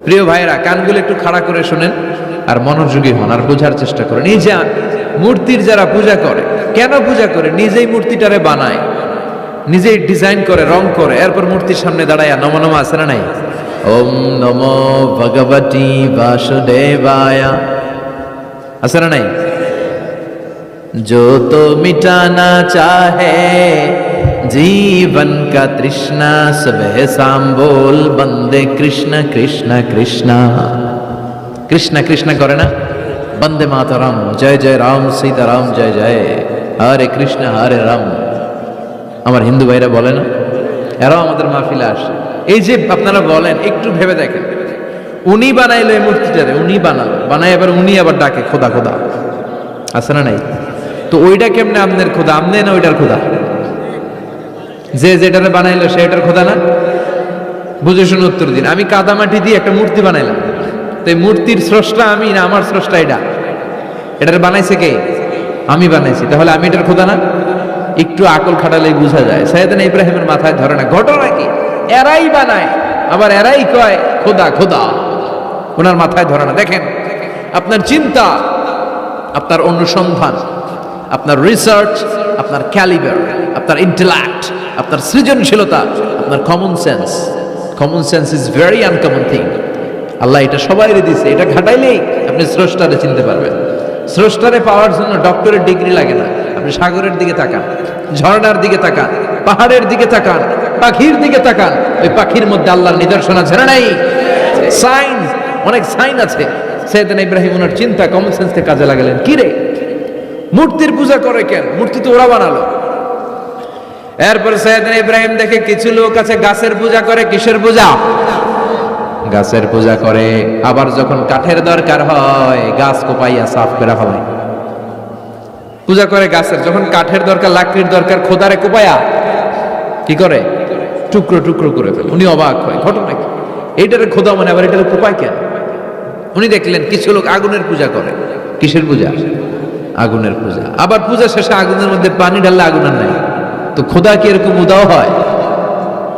প্রিয় ভাইরা, কানগুলো একটু খাড়া করে শোনেন আর মনোযোগী হন আর বোঝার চেষ্টা করেন। এই যে মূর্তির যারা পূজা করে, কেন পূজা করে? নিজেই মূর্তিটারে বানায়, নিজেই ডিজাইন করে, রং করে, এরপর মূর্তির সামনে দাঁড়ায় নম নম আছে না নাই? ওম নমো ভগবতী বাসুদেবায়া আছে না নাই? जो तो मिटाना चाहे जीवन का तृष्णा, सुबह शाम बोल बंदे कृष्ण कृष्ण कृष्ण कृष्ण कृष्ण करे ना, बंदे मातरम, जय जय राम सीताराम, जय जय हरे कृष्ण हरे राम। আমার হিন্দু ভাইরা বলে না, এরাও আমাদের মাহফিলে আসে। এই যে আপনারা বলেন, একটু ভেবে দেখেন, উনি বানাইলো এই মূর্তিটারে, উনি বানালো, বানাই এবার উনি আবার ডাকে খোদা খোদা, আছে না নাই? তো ওইটা কেমনে আমনের খোদা? আমনে না ওইটার খোদা? যে যেটারে বানাইলো সে এটার খোদা না? বুঝে শুনে উত্তর দিন। আমি কাদামাটি দিয়ে একটা মূর্তি বানাইলাম, তো এই মূর্তির স্রষ্টা আমি না আমার স্রষ্টা এটা? এটারে বানাইছে কে? আমি বানাইছি, তাহলে আমি এটার খোদা না? একটু আকল খাটালেই বোঝা যায়। সাইয়েদনা ইব্রাহিমের মাথায় ধরে না। ঘটনা কি? এরাই বানায় আবার এরাই কয় খোদা খোদা, ওনার মাথায় ধরে না। দেখেন, আপনার চিন্তা, আপনার অনুসন্ধান, আপনার রিসার্চ, আপনার ক্যালিবার, আপনার ইন্টেলেক্ট, আপনার সৃজনশীলতা, আপনার common sense. Common sense is very uncommon thing. আল্লাহ এটা সবাইরে দিছে, এটা খাটাইলেই আপনি স্রষ্টারে চিনতে পারবেন। স্রষ্টারে পাওয়ার জন্য ডক্টরের ডিগ্রি লাগে না। আপনি সাগরের দিকে তাকান, ঝর্ণার দিকে তাকান, পাহাড়ের দিকে তাকান, পাখির দিকে তাকান, ওই পাখির মধ্যে আল্লাহর নিদর্শন আছে না নাই? সাইন, অনেক সাইন আছে। সাইয়েদনা ইব্রাহিম ওনার চিন্তা, কমন সেন্সকে কাজে লাগালেন। কি রে, মূর্তির পূজা করে কেন? মূর্তি তো ওরা বানালো। এরপর সাইয়েদনা ইব্রাহিম দেখে কিছু লোক আছে গাছের পূজা করে। কিসের পূজা? গাছের পূজা করে। আবার যখন কাঠের দরকার হয়, গাছ কোপাইয়া সাফ করে ফেলায়। পূজা করে গাছের, যখন কাঠের দরকার, লাকড়ির দরকার, খোদারে কোপায়া কি করে? টুকরো টুকরো করে ফেলে। উনি অবাক হয়, ঘটনা কি? এইটারে খোদা মানে আবার এটারে কোপায় কেন? উনি দেখলেন কিছু লোক আগুনের পূজা করে। কিসের পূজা? আগুনের পূজা। আবার পূজা শেষে আগুনের মধ্যে পানি ঢাললে আগুনের নাই, তো খোদা কি এরকম উদাও হয়?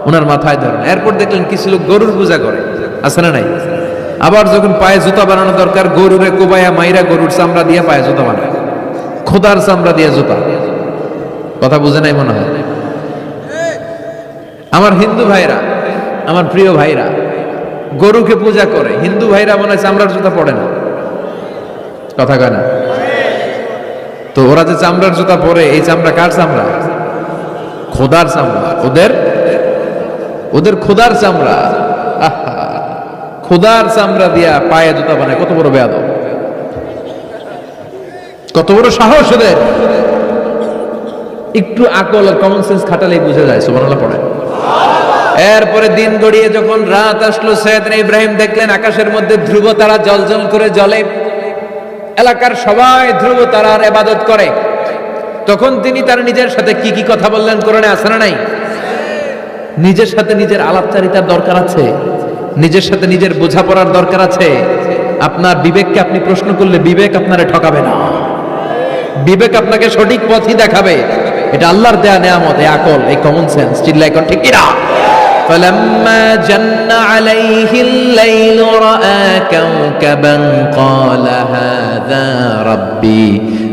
ওনার মাথায় ধরেন। এরপর দেখলেন কিছু লোক গরুর পূজা করে, আছে না নাই? আবার যখন পায়ে জুতা বানানো দরকার, গরুরে কোবায়া মাইরা গরুর চামড়া দিয়ে পায়ে জুতা বানায়, খোদার চামড়া দিয়ে জুতা। কথা বুঝে নাই মনে হয়? আমার হিন্দু ভাইরা, আমার প্রিয় ভাইরা, গরুকে পূজা করে। হিন্দু ভাইরা মনে হয় চামড়ার জুতা পড়ে না, কথা কয় না? তো ওরা যে চামড়ার জুতা পরে, এই চামড়া কার চামড়া? খোদার চামড়া। ওদের খোদার চামড়া। খোদার চামড়া দিয়া পায়ে জুতা বানায়। কত বড় বেয়াদব, কত বড় সাহস ওদের! একটু আকল আর কমন সেন্স খাটালেই বুঝা যায়। সুবহানাল্লাহ পড়ে। এরপরে দিন গড়িয়ে যখন রাত আসলো, সাইয়েদনা ইব্রাহিম দেখলেন আকাশের মধ্যে ধ্রুব তারা জ্বলজ্বল করে জ্বলে। এলাকার সবাই ধ্রুব তারার ইবাদত করে। তখন তিনি তার নিজের সাথে কি কি কথা বললেন? কোরআনে আছে না নাই? নিজের সাথে নিজের আলাপচারিতার দরকার আছে, নিজের সাথে নিজের বোঝাপড়ার দরকার আছে। আপনার বিবেককে আপনি প্রশ্ন করলে বিবেক আপনারে ঠকাবে না, বিবেক আপনাকে সঠিক পথই দেখাবে। এটা আল্লাহর দেয়া নেয়ামত, এই আকল, এই কমন সেন্স। চিল্লাই কোন ঠিক কিনা? فلما جن عليه الليل رأى كوكبا قال هذا ربي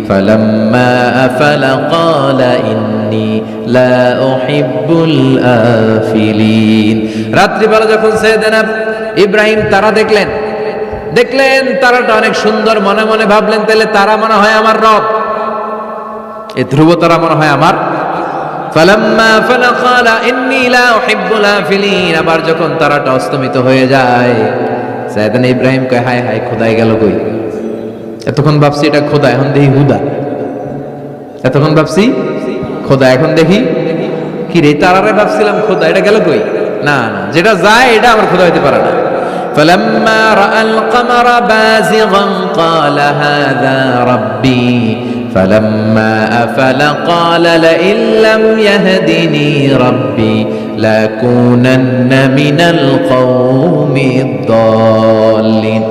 فلما أفل قال إني لا أحب الآفلين। রাত্রি বেলা যখন সাইয়েদনা ইব্রাহিম তারা দেখলেন তারাটা অনেক সুন্দর, মনে মনে ভাবলেন তাহলে তারা মনে হয় আমার রব, এই ধ্রুব তারা মনে হয় আমার। ফালাম্মা ফালা ক্বালা ইন্নী লা উহিব্বুল আফিলিন। আবার যখন তারাটা অস্তমিত হয়ে যায়, সাইয়েদনা ইব্রাহিম কয় হায় হায়, খোদাই গেল কই? এতক্ষণ ভাবছি এটা খোদা, এখন দেখি হুদা। এতক্ষণ ভাবছি খোদা, এখন দেখি কি রে? তারারে ভাবছিলাম খোদা, এটা গেল কই? না না, যেটা যায় এটা আমার খোদা হইতে পারে না। فلما رأى القمر بازغا قال هذا ربي فلما أفل قال لئن لم يهدني ربي لأكونن من القوم الضالين।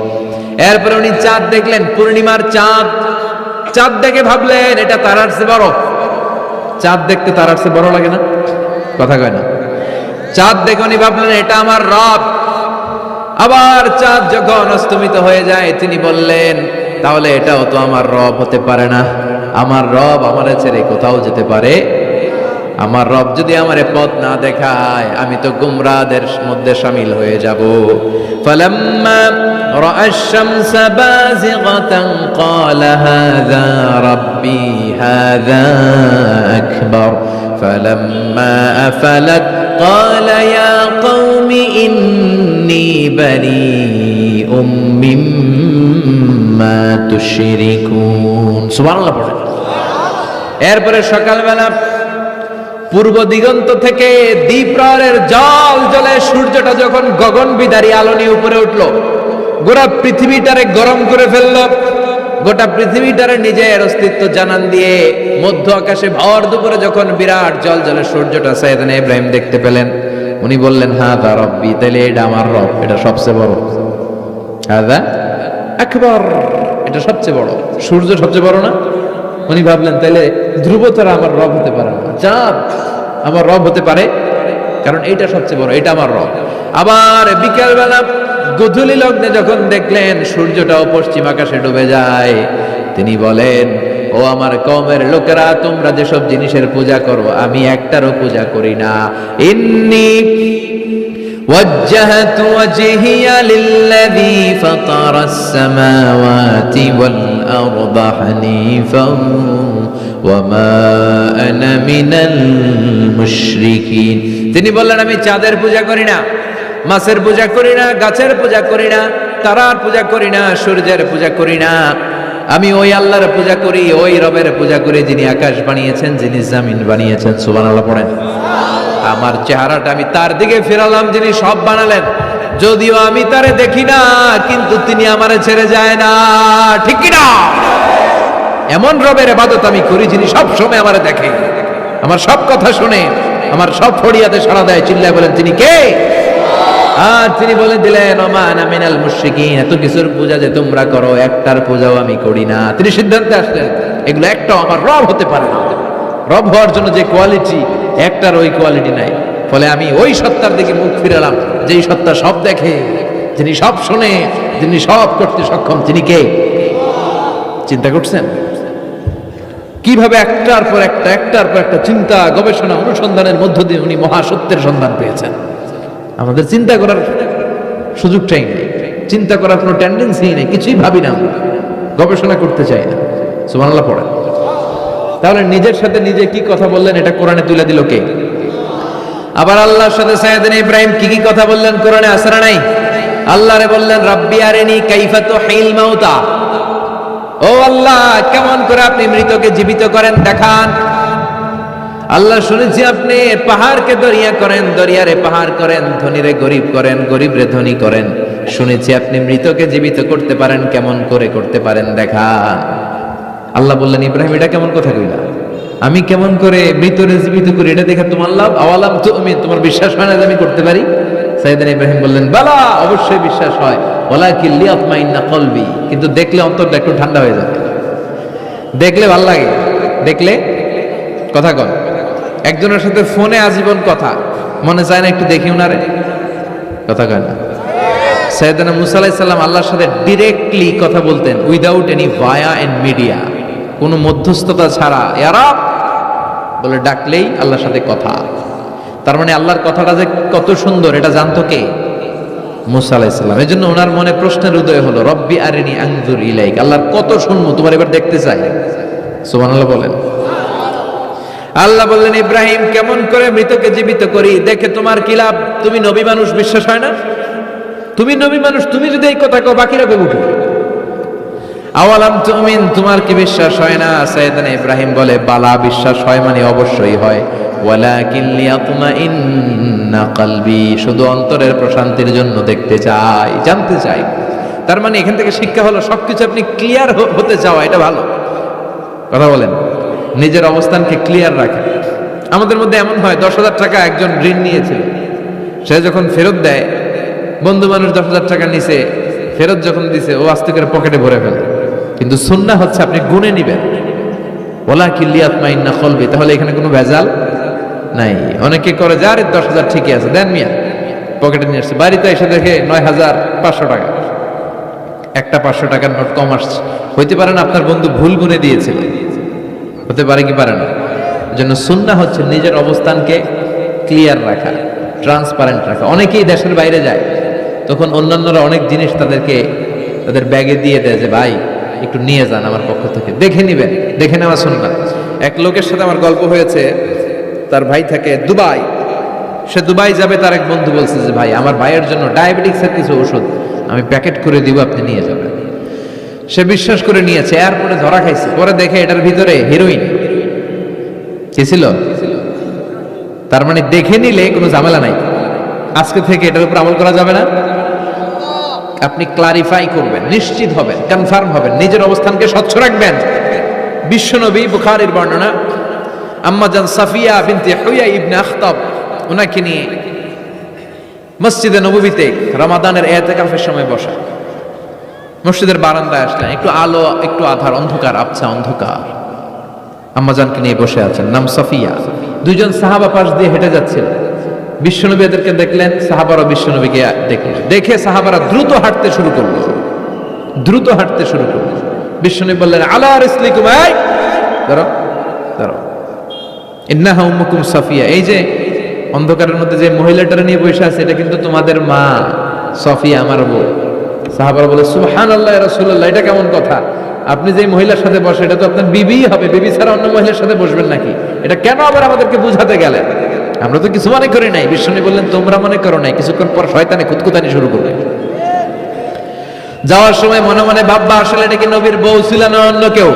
এরপর উনি চাঁদ দেখলেন, পূর্ণিমার চাঁদ। চাঁদ দেখে ভাবলেন এটা তারার চেয়ে বড়। চাঁদ দেখতে তারার চেয়ে বড় লাগে না? কথা কয় না? চাঁদ দেখে উনি ভাবলেন এটা আমার রব। আবার চাঁদ যখন অস্তমিত হয়ে যায় তিনি বললেন, তাহলে এটাও তো আমার রব হতে পারে না। আমার রব আমারে ছেড়ে কোথাও যেতে পারে? আমার রব যদি আমারে পথ না দেখায় আমি তো গুমরাহদের মধ্যে শামিল হয়ে যাব। ফালাম্মা রাআ আশ-শামসা বাযিগাতান ক্বালা হাযা রাব্বি হাযা আকবার ফালাম্মা আফালাত ক্বালা ইয়া কওমি ইন্নী বারীউম মিম্মা তুশরিকুন। সুবহানাল্লাহ পড়ে। এরপরে সকালবেলা পূর্ব দিগন্ত থেকে দ্বীপ্রহরের জল জ্বলে সূর্যটা যখন গগন বিদারী আলো নিয়ে উপরে উঠলো, গোটা পৃথিবীটারে গরম করে ফেললো, গোটা পৃথিবীটারে নিজের অস্তিত্ব জানান দিয়ে মধ্য আকাশে ভর দুপুরে যখন বিরাট জল জ্বলে সূর্যটা সাইয়েদনা ইব্রাহিম দেখতে পেলেন, উনি বললেন হাযা রাব্বি, তাহলে এটা আমার রব, এটা সবচেয়ে বড়। হাযা আকবার, এটা সবচেয়ে বড়। সূর্য সবচেয়ে বড় না? উনি ভাবলেন তাহলে ধ্রুবতারা আমার রব হতে পারে না, চাঁদ আমার রব হতে পারে, কারণ এইটা সবচেয়ে বড়, এটা আমার রব। আবার বিকেলবেলা গোধূলি লগ্নে যখন দেখলেন সূর্যটাও পশ্চিম আকাশে ডুবে যায়, তিনি বলেন, ও আমার কওমের লোকেরা, তোমরা যেসব জিনিসের পূজা করো আমি একটারও পূজা করি না। ইন্নী وجهت وجهي للذي فطر السماوات والأرض حنيفا وما أنا من المشركين। তিনি বললেন আমি চাঁদের পূজা করি না, মাছের পূজা করি না, গাছের পূজা করি না, তারার পূজা করি না, সূর্যের পূজা করি না। আমি ওই আল্লাহর পূজা করি, ওই রবের পূজা করি যিনি আকাশ বানিয়েছেন, যিনি জমিন বানিয়েছেন। সুবহানাল্লাহ পড়েন। আমার চেহারাটা আমি তার দিকে ফেরালাম যিনি সব বানালেন, যদিও আমি তারে দেখি না, কিন্তু তিনি আমারে ছেড়ে যায় না, ঠিক কি না? এমন রবের ইবাদত আমি করি যিনি সব সময় আমারে দেখে, আমার সব কথা শুনে, আমার সব ফরিয়াদে সাড়া দেয়। চিল্লায় বলেন তিনি কে? আর তিনি বলে দিলেন ওমা আনা মিনাল মুশরিকিন, এত কিছুর পূজা যে তোমরা করো একটার পূজাও আমি করি না। তিনি সিদ্ধান্তে আসলেন এগুলো একটাও আমার রব হতে পারে না। রব হওয়ার জন্য যে কোয়ালিটি, একটার ওই কোয়ালিটি নাই। ফলে আমি ওই সত্তার দিকে মুখ ফিরালাম যেই সত্তা সব দেখে, যিনি সব শোনে, যিনি সব করতে সক্ষম। তিনি কে? চিন্তা করছেন কিভাবে একটার পর একটা, একটার পর একটা চিন্তা, গবেষণা, অনুসন্ধানের মধ্য দিয়ে উনি মহাসত্যের সন্ধান পেয়েছেন। আমাদের চিন্তা করার সুযোগটাই নেই, চিন্তা করার কোনো টেন্ডেন্সি নেই, কিছুই ভাবি না, গবেষণা করতে চাই না। সুবহানাল্লাহ পড়েন। তাহলে নিজের সাথে নিজে কি কথা বললেন এটা কোরআনে তুলে দিল কে? আবার আল্লাহর সাথে সাইয়েদনা ইব্রাহিম কি কি কথা বললেন কোরআনে আছে না নাই? আল্লাহরে বললেন রাব্বি আরিনি কাইফা তুহিল মাউতা, ও আল্লাহ কেমন করে আপনি মৃতকে জীবিত করেন দেখান। আল্লাহ শুনেছি আপনি পাহাড়কে দরিয়া করেন, দরিয়ারে পাহাড় করেন, ধনীরে গরিব করেন, গরিবরে ধনী করেন। শুনেছি আপনি মৃতকে জীবিত করতে পারেন, কেমন করে করতে পারেন দেখান। আল্লাহ বললেন ইব্রাহিম এটা কেমন কথা কইলা? আমি কেমন করে মৃতরে জীবিত করি এটা দেখে তোমার লাভ? আওয়ালাম তুমিন, তোমার বিশ্বাস হয় না যে আমি করতে পারি? সাইয়েদনা ইব্রাহিম বললেন বালা, অবশ্যই বিশ্বাস হয়, ওয়ালাকিন লিয়াতমাইন্না কলবি, কিন্তু দেখলে অন্তরটা একটু ঠান্ডা হয়ে যাবে। দেখলে ভাল লাগে, দেখলে কথা কন। একজনের সাথে ফোনে আজীবন কথা, মনে চায় না একটু দেখি উনারে? কথা কয় না? সাইয়েদনা মুসা আলাইহিস সালাম আল্লাহর সাথে ডিরেক্টলি কথা বলতেন, without any via and media, কোনো মধ্যস্থতা ছাড়া। ইয়া রাব বলে ডাকলেই আল্লাহর সাথে কথা। তার মানে আল্লাহর কথাটা যে কত সুন্দর এটা জানতো কে? মুসা আলাইহিস সালাম। এজন্য ওনার মনে প্রশ্নের উদয় হলো, রব্বি আরিনি আনজুর ইলাইক, আল্লাহর কত শুনবো, তোমার এবার দেখতে চাই। সুবহানাল্লাহ বলেন। আল্লাহ বললেন ইব্রাহিম কেমন করে মৃতকে জীবিত করি, দেখে তোমার কি লাভ? তুমি নবী মানুষ, বিশ্বাস হয় না? তুমি নবী মানুষ, তুমি যদি এই কথা কও বাকিরা কইব কি? আওয়ালাম তুমিন, তোমার কি বিশ্বাস হয় না? সাইয়েদনা ইব্রাহিম বলে বালা, বিশ্বাস হয় মানে অবশ্যই হয়। ওয়ালাকিন লিয়াতমাইন্না কলবি, শুধু অন্তরের প্রশান্তির জন্য দেখতে চাই, জানতে চাই। তার মানে এখান থেকে শিক্ষা হলো সবকিছু আপনি ক্লিয়ার হতে চাওয়া, এটা ভালো কথা বলেন। নিজের অবস্থানকে ক্লিয়ার রাখে। আমাদের মধ্যে এমন হয় 10,000 টাকা একজন ঋণ নিয়েছিল, সে যখন ফেরত দেয়, বন্ধু মানুষ 10,000 টাকা নিছে, ফেরত যখন দিছে ও আস্তে করে পকেটে ভরে ফেলে। কিন্তু সুন্নাহ হচ্ছে আপনি গুনে নিবেন, ওয়ালাকিন লিয়াতমাইন্না কলবি, তাহলে এখানে কোনো ভেজাল নাই। অনেকে করে যে আরে 10,000 ঠিকই আছে, দেন মিয়া, পকেটে নিয়ে আসছে, বাড়িতে এসে দেখে ৯,৫০০ টাকা, একটা ৫০০ টাকার নোট কম আসছে। হইতে পারে না আপনার বন্ধু ভুল গুনে দিয়েছিল, হতে পারে কি পারে না? জন্য সুন্নাহ হচ্ছে নিজের অবস্থানকে ক্লিয়ার রাখা, ট্রান্সপারেন্ট রাখা। অনেকেই দেশের বাইরে যায়, তখন অন্যান্যরা অনেক জিনিস তাদের ব্যাগে দিয়ে দেয় যে ভাই একটু নিয়ে যান আমার পক্ষ থেকে, দেখে নিবেন, দেখে নেওয়া সুন্নাহ। এক লোকের সাথে আমার গল্প হয়েছে, তার ভাই থাকে দুবাই, সে দুবাই যাবে, তার এক বন্ধু বলছে যে ভাই আমার ভাইয়ের জন্য ডায়াবেটিক্সের কিছু ওষুধ আমি প্যাকেট করে দিব, আপনি নিয়ে যাবেন। সে বিশ্বাস করে নিয়েছে, এয়ারপোর্টে ধরা খাইছে, পরে দেখে এটার ভিতরে হিরোইন কি ছিল। তার মানে দেখে নিলে কোনো ঝামেলা নাই, আজকে থেকে এটার উপর আমল করা যাবে না। আপনি ক্লারিফাই করবেন, নিশ্চিত হবেন, কনফার্ম হবেন, নিজের অবস্থানকে স্বচ্ছ রাখবেন। বিশ্বনবী বুখারীর বর্ণনা, আম্মাজান সাফিয়া বিনতে হুয়াই ইবনে আখতাব, ওনাকে নিয়ে মসজিদে নববীতে রমাদানের ইতিকাফের সময় বসা, মসজিদের বারান্দায় আসলেন, একটু আলো একটু আধার, অন্ধকার, আবছা অন্ধকার, আম্মাজানকে নিয়ে বসে আছেন, নাম সাফিয়া। দুইজন সাহাবা পাশ দিয়ে হেঁটে যাচ্ছিল, বিশ্বনবী এদেরকে দেখলেন, সাহাবারা বিশ্বনবীকে দেখলেন, দেখে সাহাবারা দ্রুত হাঁটতে শুরু করলো, দ্রুত হাঁটতে শুরু করলো। বিশ্বনবী বললেন আলা রিসলিকুম, এই ধরো ধরো, ইন্নাহা উম্মুকুম সাফিয়া, এই যে অন্ধকারের মধ্যে যে মহিলাটারে নিয়ে বসে আছে এটা কিন্তু তোমাদের মা সাফিয়া, আমার বউ। সাহাবারা বলে সুবহানাল্লাহ ইয়া রাসূলুল্লাহ, এটা কেমন কথা? আপনি যে মহিলার সাথে বসে এটা তো আপনার বিবিই হবে, বিবি ছাড়া অন্য মহিলার সাথে বসবেন নাকি? এটা কেন আবার আমাদেরকে বুঝাতে গেলেন? আমরা তো কিছু মনে করি নাই। বিশ্বনবী বললেন তোমরা মনে করো নাই, কিছুক্ষণ পর শয়তানে কুতকুতানি শুরু করবে। যাওয়ার সময় মনে মনে ভাববা আসলে এটা কি নবীর বউ ছিল না অন্য কেউ?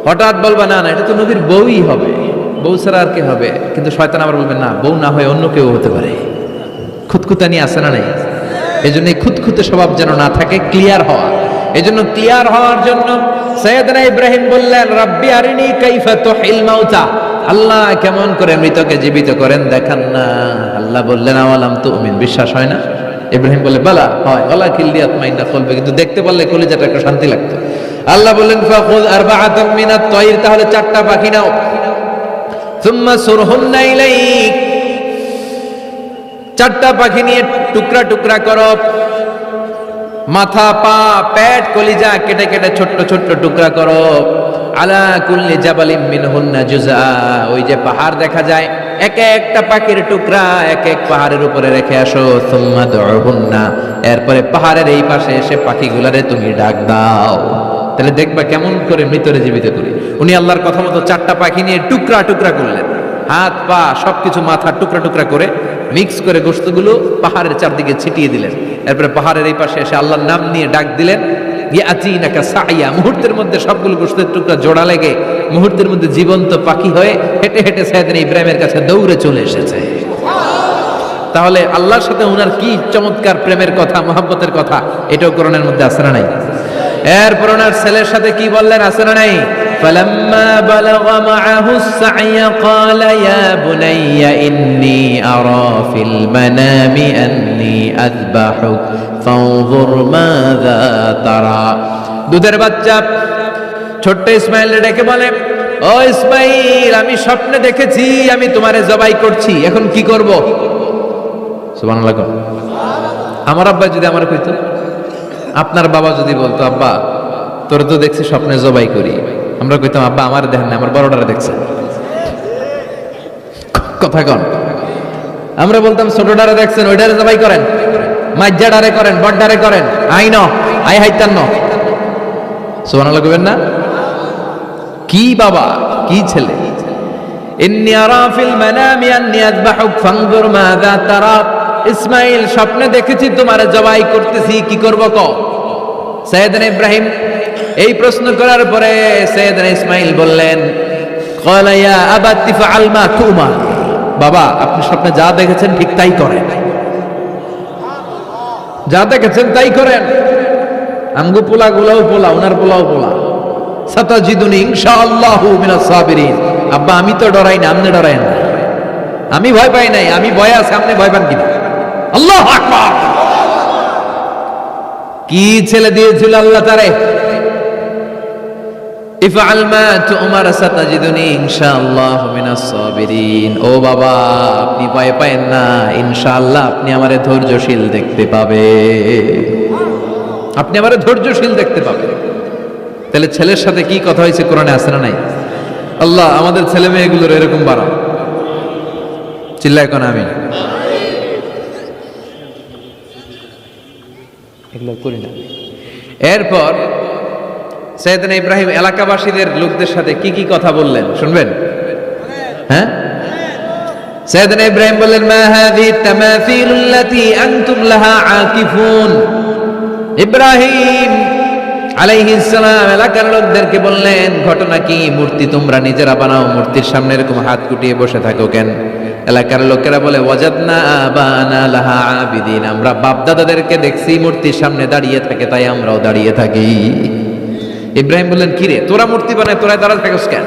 হঠাৎ বলবা না না এটা তো নবীর বউই হবে, বউ ছাড়া আর কে হবে? কিন্তু শয়তান আবার বলবে না, বউ না হয়ে অন্য কেউ হতে পারে। খুঁতখুতানি আছে না নাই? এই জন্য খুঁতখুতে স্বভাব যেন না থাকে, ক্লিয়ার হওয়া। এই জন্য ক্লিয়ার হওয়ার জন্য সাইয়েদনা ইব্রাহিম বললেন রাব্বি আরিনি কাইফা তুহিল মাউতা, আল্লাহ কেমন করে মৃতকে জীবিত করেন দেখান না। আল্লাহ বললেন আওয়ালাম তুমিন, বিশ্বাস হয় না? ইব্রাহিম বলে বালা হয়, ওয়ালা কিল্লিয়াত মাইনা কলবে, কিন্তু দেখতে পারলে কলিজাটা একটু শান্তি লাগতো। আল্লাহ বললেন ফাখুয আরবাআতাম মিনাত তায়র, তাহলে 4টা পাখি নাও, সুম্মা সুরহুন্না ইলাইক, 4টা পাখি নিয়ে টুকরা টুকরা করো, মাথা পা পেট কলিজা কেটে কেটে ছোট্ট ছোট্ট টুকরা করো। আলা কুল্লি জাবালিম মিনহুন্না জুজা, ওই যে পাহাড় দেখা যায়, এক একটা পাখির টুকরা এক এক পাহাড়ের উপরে রেখে আসো। সুম্মা দুহুন্না, এরপরে পাহাড়ের এই পাশে এসে পাখিগুলারে তুমি ডাক দাও, তাহলে দেখবা কেমন করে মৃতরে জীবিত করি। উনি আল্লাহর কথা মতো 4টা পাখি নিয়ে টুকরা টুকরা করলেন, হাত পা সবকিছু মাথা টুকরা টুকরা করে মিক্স করে গোশতগুলো পাহাড়ের চারদিকে ছিটিয়ে দিলেন। এরপরে পাহাড়ের এই পাশে এসে আল্লাহর নাম নিয়ে ডাক দিলেন, ইয়াতিনাকা সাইয়া, মুহূর্তের মধ্যে সবগুলো গোশতের টুকরা জোড়া লেগে মুহূর্তের মধ্যে জীবন্ত পাখি হয়ে হেঁটে হেঁটে সাইয়েদনা ইব্রাহিমের কাছে দৌড়ে চলে এসেছে। তাহলে আল্লাহর সাথে উনার কি চমৎকার প্রেমের কথা, মহব্বতের কথা, এটাও কোরআনের মধ্যে আছে না নাই? এরপর ওনার ছেলের সাথে কি বললেন, আছে না নাই? فلما بلغ معه السعي قال يا بني إني أرى في المنام أني أذبحك فانظر ماذا ترى। দুধের বাচ্চা ছোট্ট ইসমাইল ডেকে বলে, ও ইসমাইল, আমি স্বপ্নে দেখেছি আমি তোমারে জবাই করছি, এখন কি করব? সুবহানাল্লাহ। আমার আব্বা যদি আমার কইতো, আপনার বাবা যদি বলতো আব্বা তোর তো দেখছি স্বপ্নে জবাই করি, আমরা কইতাম আব্বা আমার দেখেন না, আমার বড়টারে দেখছে। কথা কন, আমরা বলতাম ছোটটারে দেখছেন, ওইটারে জবাই করেন, মাইজ্জাডারে করেন, বড়ডারে করেন, আই ন আই হাইতান ন। সুবহানাল্লাহ কইবেন না? কি বাবা কি ছেলে। ইন্নী আরা ফিল মানামি আন্নী আযবাহুক ফানজুর মাযা তারা, ইসমাইল স্বপ্নে দেখেছি তোমারে জবাই করতেছি, কি করব কও? সাইয়েদনা ইব্রাহিম এই প্রশ্ন করার পরে সাইয়েদনা ইসমাইল বললেন, ক্বালা ইয়া আবাতি ফাআল মা তুমার, বাবা আপনি স্বপ্নে যা দেখেছেন ঠিক তাই করেন, যা দেখেছেন তাই করেন। আমগো পোলা গুলাও পোলা, উনার পোলাও পোলা। সাতাজিদুনি ইনশাআল্লাহু মিনাস সাবিরিন, আব্বা আমি তো ডরাই না, আপনি ডরায়েন না। আমি ভয় পাই নাই, আমি ভয় আছে, আপনি ভয় পান কিনা? আল্লাহু আকবার। কি ছেলে দিয়েছিল আল্লাহ তারে! ইফআল মা তুমার সাতাজিদুনি ইনশাআল্লাহ মিনাস সাবিরিন। ও বাবা, আপনি ভয় পায়েন না, ইনশাআল্লাহ আপনি আমারে ধৈর্যশীল দেখতে পাবেন, আপনি আমারে ধৈর্যশীল দেখতে পাবেন। তাহলে ছেলের সাথে কি কথা হয়েছে কোরআনে আছে না নাই? আল্লাহ আমাদের ছেলে মেয়েগুলোর এরকম বাড়াও। চিল্লায় কোন আমি এগুলো করি না। এরপর সাইয়েদনা ইব্রাহিম এলাকাবাসীদের লোকদের সাথে কি কি কথা বললেন শুনবেন? হ্যাঁ, সাইয়েদনা ইব্রাহিম বললেন, মা হাযিহি তামাসিলুল্লাতী আনতুম লাহা আকিফুন। ইব্রাহিম আলাইহিস সালাম এলাকার লোকদেরকে বললেন, ঘটনা কি? মূর্তি তোমরা নিজেরা বানাও, মূর্তির সামনে এরকম হাত গুটিয়ে বসে থাকো কেন? এলাকার লোকেরা বলে, ওয়াজাদনা আবানা লাহা আবিদিন, আমরা বাপ দাদাদেরকে দেখছি মূর্তির সামনে দাঁড়িয়ে থাকে, তাই আমরাও দাঁড়িয়ে থাকি। ইব্রাহিম বললেন, কি রে তোরা মূর্তি বানায় তোরা দাঁড়াতে থাকিস কেন?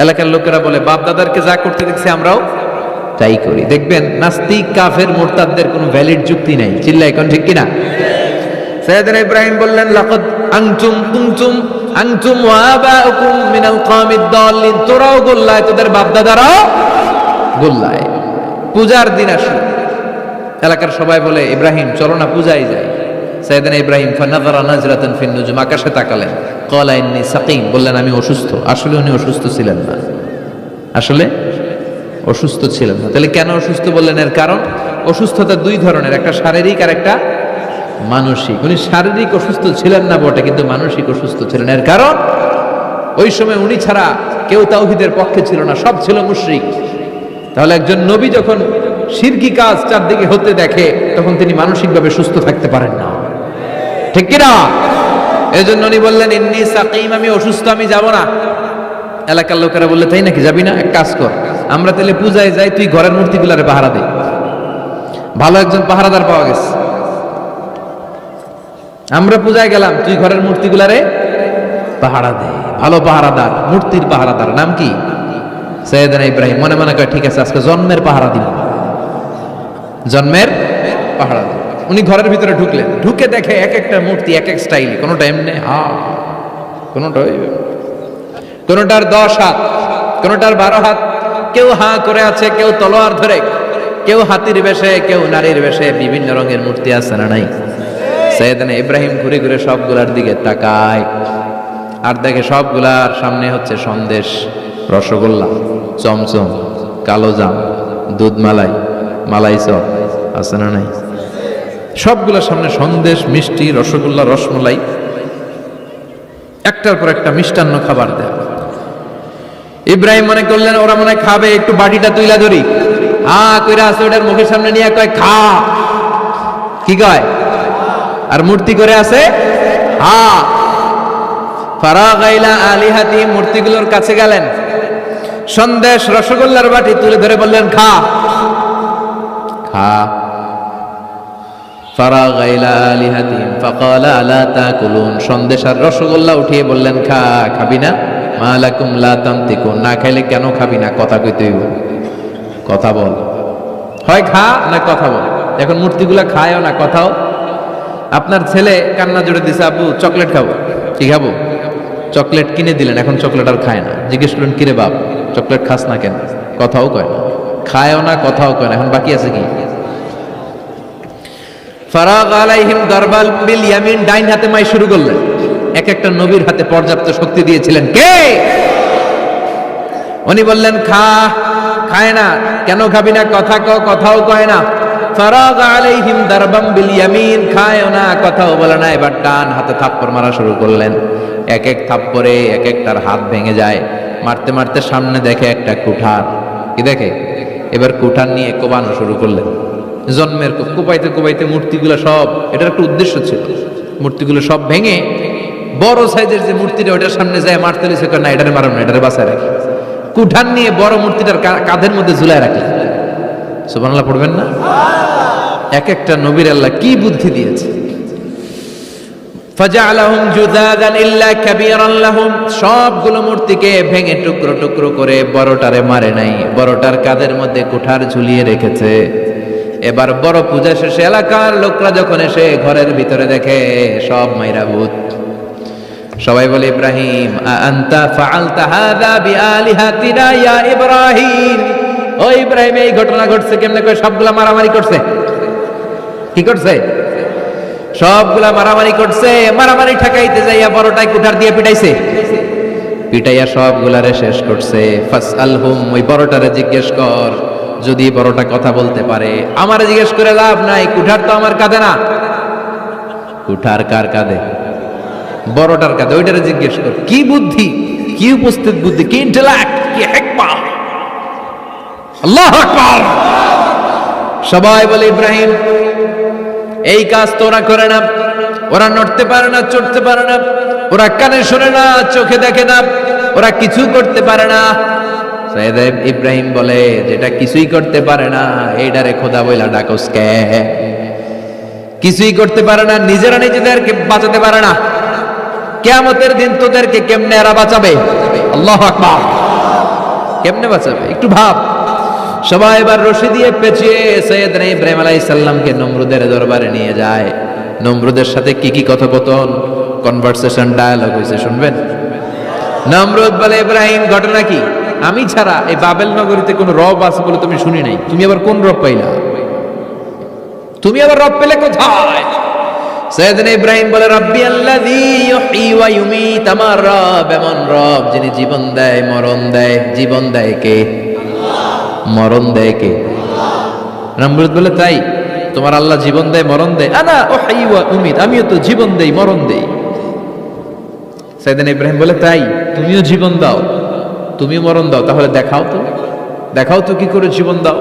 এলাকার লোকেরা বলে, বাপ দাদারকে যা করতে দেখছি আমরাও তাই করি। দেখবেন নাস্তিক কাফের মুরতাদদের কোনো ভ্যালিড যুক্তি নাই। চিল্লায় এখন ঠিক কিনা? সাইয়েদনা ইব্রাহিম বললেন, লাকাদ আনতুম ওয়া আবাউকুম মিনাল কওমিদ দাল্লিন, তোরাও গোল্লায়, তোদের বাপ দাদারাও গোল্লায়। পূজার দিন আসলো, এলাকার সবাই বলে, ইব্রাহিম চলো না পূজায় যাই। সাইয়েদনা ইব্রাহিম ফানাযারা নাজরাতান ফিন নুজুম, আকাশে তাকালেন। ক্বালা ইন্নী সাকিম, বললেন আমি অসুস্থ। আসলে উনি অসুস্থ ছিলেন না, আসলে অসুস্থ ছিলেন না। তাহলে কেন অসুস্থ বললেন? এর কারণ অসুস্থতা দুই ধরনের, একটা শারীরিক আর একটা মানসিক। উনি শারীরিক অসুস্থ ছিলেন না বটে, কিন্তু মানসিক অসুস্থ ছিলেন। এর কারণ ওই সময় উনি ছাড়া কেউ তাওহীদের পক্ষে ছিল না, সব ছিল মুশরিক। তাহলে একজন নবী যখন শিরকি কাজ চারদিকে হতে দেখে, তখন তিনি মানসিকভাবে সুস্থ থাকতে পারেন না, ঠিক কিনা? এজন্য উনি বললেন, ইন্নী সাকিম, আমি অসুস্থ, আমি যাব না। এলাকার লোকেরা বললে, তাই নাকি, যাবি না? এক কাজ কর, আমরা তাহলে পূজায় যাই, তুই ঘরের মূর্তিগুলারে পাহারা দে। ভালো একজন পাহারাদার পাওয়া গেছে, আমরা পূজায় গেলাম, তুই ঘরের মূর্তিগুলারে পাহারা দে। ভালো পাহারাদার, মূর্তির পাহারাদার, নাম কি? সাইয়েদনা ইব্রাহিম মনে মনে কয়, ঠিক আছে আজকে জন্মের পাহারা দিব, জন্মের পাহারা দিব। উনি ঘরের ভিতরে ঢুকলেন, ঢুকে দেখে এক একটা মূর্তি এক এক স্টাইল, কোনোটা এমনি কোনোটার 10 হাত, কোনোটার 12 হাত, কেউ হা করে আছে, কেউ তলোয়ার ধরে, কেউ হাতির বেশে, কেউ নারীর বেশে, বিভিন্ন রঙের মূর্তি আছে না নাই? সাইয়েদনা ইব্রাহিম ঘুরে ঘুরে সবগুলার দিকে তাকায়, আর দেখে সবগুলার সামনে হচ্ছে সন্দেশ, রসগোল্লা, চমচম, কালোজাম, দুধ মালাই, মালাই চপ আছে না নাই? সবগুলোর সামনে সন্দেশ, মিষ্টি, রসগোল্লা, রসমলাই, একটার পর একটা মিষ্টান্ন খাবার দেয়। ইব্রাহিম মনে করলেন ওরা মনে খাবে, একটু বাটিটা তুইলা ধরি। কইরা আছে ওটার মুখের সামনে নিয়ে কয়, খা। কি কয়? আর মূর্তি করে আছে, ফারাগা ইলা আলিহাতি, মূর্তিগুলোর কাছে গেলেন, সন্দেশ, রসগোল্লার বাটি তুলে ধরে বললেন, খা খা। ফারাগা ইলা আলিহাতি ফাকালা আলা তাকুলুন, সন্দেশ আর রসগোল্লা উঠিয়ে বললেন, খা, খাবি না? মা লাকুম লা তানতিকুন, না খাইলে কেন খাবি না? কথা কইতে হইব, কথা বল, হয় খা না কথা বল। এখন মূর্তিগুলা খায়ও না, কথাও। আপনার ছেলে কান্না জুড়ে দিছে, আব্বু চকলেট খাবো। কি খাবো? চকলেট কিনে দিলেন, এখন চকলেট আর খায় না। জিজ্ঞেস করলেন, কিরে বাপ চকলেট খাস না কেন? কথাও কয় না, খায়ও না, কথাও কয় না। এখন বাকি আছে কি? ফারাগ আলাইহিম দারবাল বিল ইয়ামিন, ডাইন হাতে মাই শুরু করলেন। এক একটা নবীর হাতে পর্যাপ্ত শক্তি দিয়েছিলেন কে? উনি বললেন, খা, খায় না। কেন খাবি না? কথা কও, কথাও কয় না। ফারাগ আলাইহিম দারবাম বিল ইয়ামিন, খায়ও না, কথাও বলে না। এবার ডান হাতে থাপ্পড় মারা শুরু করলেন। এক এক থাপ্পড়ে এক একটার হাত ভেঙে যায়। মারতে মারতে সামনে দেখে একটা কুঠার। কি দেখে? এবার কুঠার নিয়ে কোবানো শুরু করলেন। জন্মের কোপাইতে কোপাইতে মূর্তিগুলো সব, এটার একটা উদ্দেশ্য ছিল, মূর্তিগুলো সব ভেঙে বড় সাইজের যে মূর্তিটা ওটার সামনে যায় মারতে লিছে, না এটারে মারো না, এটারে বাঁচায় রাখি। কুঠার নিয়ে বড় মূর্তিটার কাঁধের মধ্যে ঝুলায় রাখি। সুবহানাল্লাহ পড়বেন না? এক একটা নবীর আল্লাহ কি বুদ্ধি দিয়েছে। ফাজআলাহুম জুযাদান ইল্লা কাবীরান লাহুম, সবগুলো মূর্তিকে ভেঙে টুকরো টুকরো করে বড়টারে মারে নাই, বড়টার কাঁধের মধ্যে কুঠার ঝুলিয়ে রেখেছে। এবার বড় পূজা শেষে এলাকার লোকরা যখন এসে ঘরের ভিতরে দেখে সব মাইরা ভূত, সবাই বলে ইব্রাহিম আনতা ফাআলতা হাযা বিআলিহাতিনা ইয়া ইব্রাহিম। ও ইব্রাহিম, এই ঘটনা ঘটছে কেমনে? কই সবগুলা মারামারি করছে। কি করছে? সবগুলা মারামারি করছে। মারামারি ঠেকাইতে যাইয়া বড়টাই কুঠার দিয়ে পিটাইছে, পিটাইয়া সবগুলারে শেষ করছে। ফাসআলহুম, ওই বড়টারে জিজ্ঞেস কর, যদি বড়টা কথা বলতে পারে। আমারে জিজ্ঞেস করে লাভ নাই, কুঠার তো আমার কাঁধে না। কুঠার কার কাঁধে? বড়টার কাঁধে। ওইটারে জিজ্ঞেস কর। কি বুদ্ধি, কি উপস্থিত বুদ্ধি, কি ইন্টেলেক্ট, কি হিকমা! আল্লাহু আকবার। সবাই বলে ইব্রাহিম, এই কাজ তো ওরা করে না। ওরা নড়তে পারে না, চড়তে পারে না, ওরা কানে শোনে না, চোখে দেখে না, ওরা কিছু করতে পারে না। সৈয়দ ইব্রাহিম বলে, যেটা কিছুই করতে পারে না এইটারে খোদা বইলা ডাকস কে? কিছুই করতে পারে না, নিজেরা নিজেদেরকে বাঁচাতে পারে না। কিয়ামতের দিন তোদেরকে কেমনে এরা বাঁচাবে? আল্লাহু আকবার। কেমনে বাঁচাবে একটু ভাব। সবাই এবার রশি দিয়ে পেঁচিয়ে সৈয়দনা ইব্রাহিম আলাইহিস সালামকে নমরুদের দরবারে নিয়ে যায়। নমরুদের সাথে কি কি কথোপকথন, কনভারসেশন, ডায়ালগ হয়েছে শুনবেন। নমরুদ বলে, ইব্রাহিম ঘটনা কি? আমি ছাড়া এই বাবেল নগরীতে কোন রব আছে বলে তুমি শুনি নাই। তুমি আবার কোন রব পাইলা? তুমি আবার রব পেলে কোথায়? সৈয়দনা ইব্রাহিম বলে, রাব্বি আল্লাযী ইউহয়ী ওয়া ইউমীত। আমার রব এমন রব যিনি জীবন দেয়, মরণ দেয়। জীবন দেয় কে? মরণ দেয় কে? নমরুদ বলে, তাই তোমার আল্লাহ জীবন দেয়, মরণ দেয়? আনা উহয়ী ওয়া উমীত, আমিও তো জীবন দেই, মরণ দেই। সৈয়দনা ইব্রাহিম বলে, তাই তুমিও জীবন দাও, তুমিও মরণ দাও, তাহলে দেখাও তো, দেখাও তো কি করে জীবন দাও।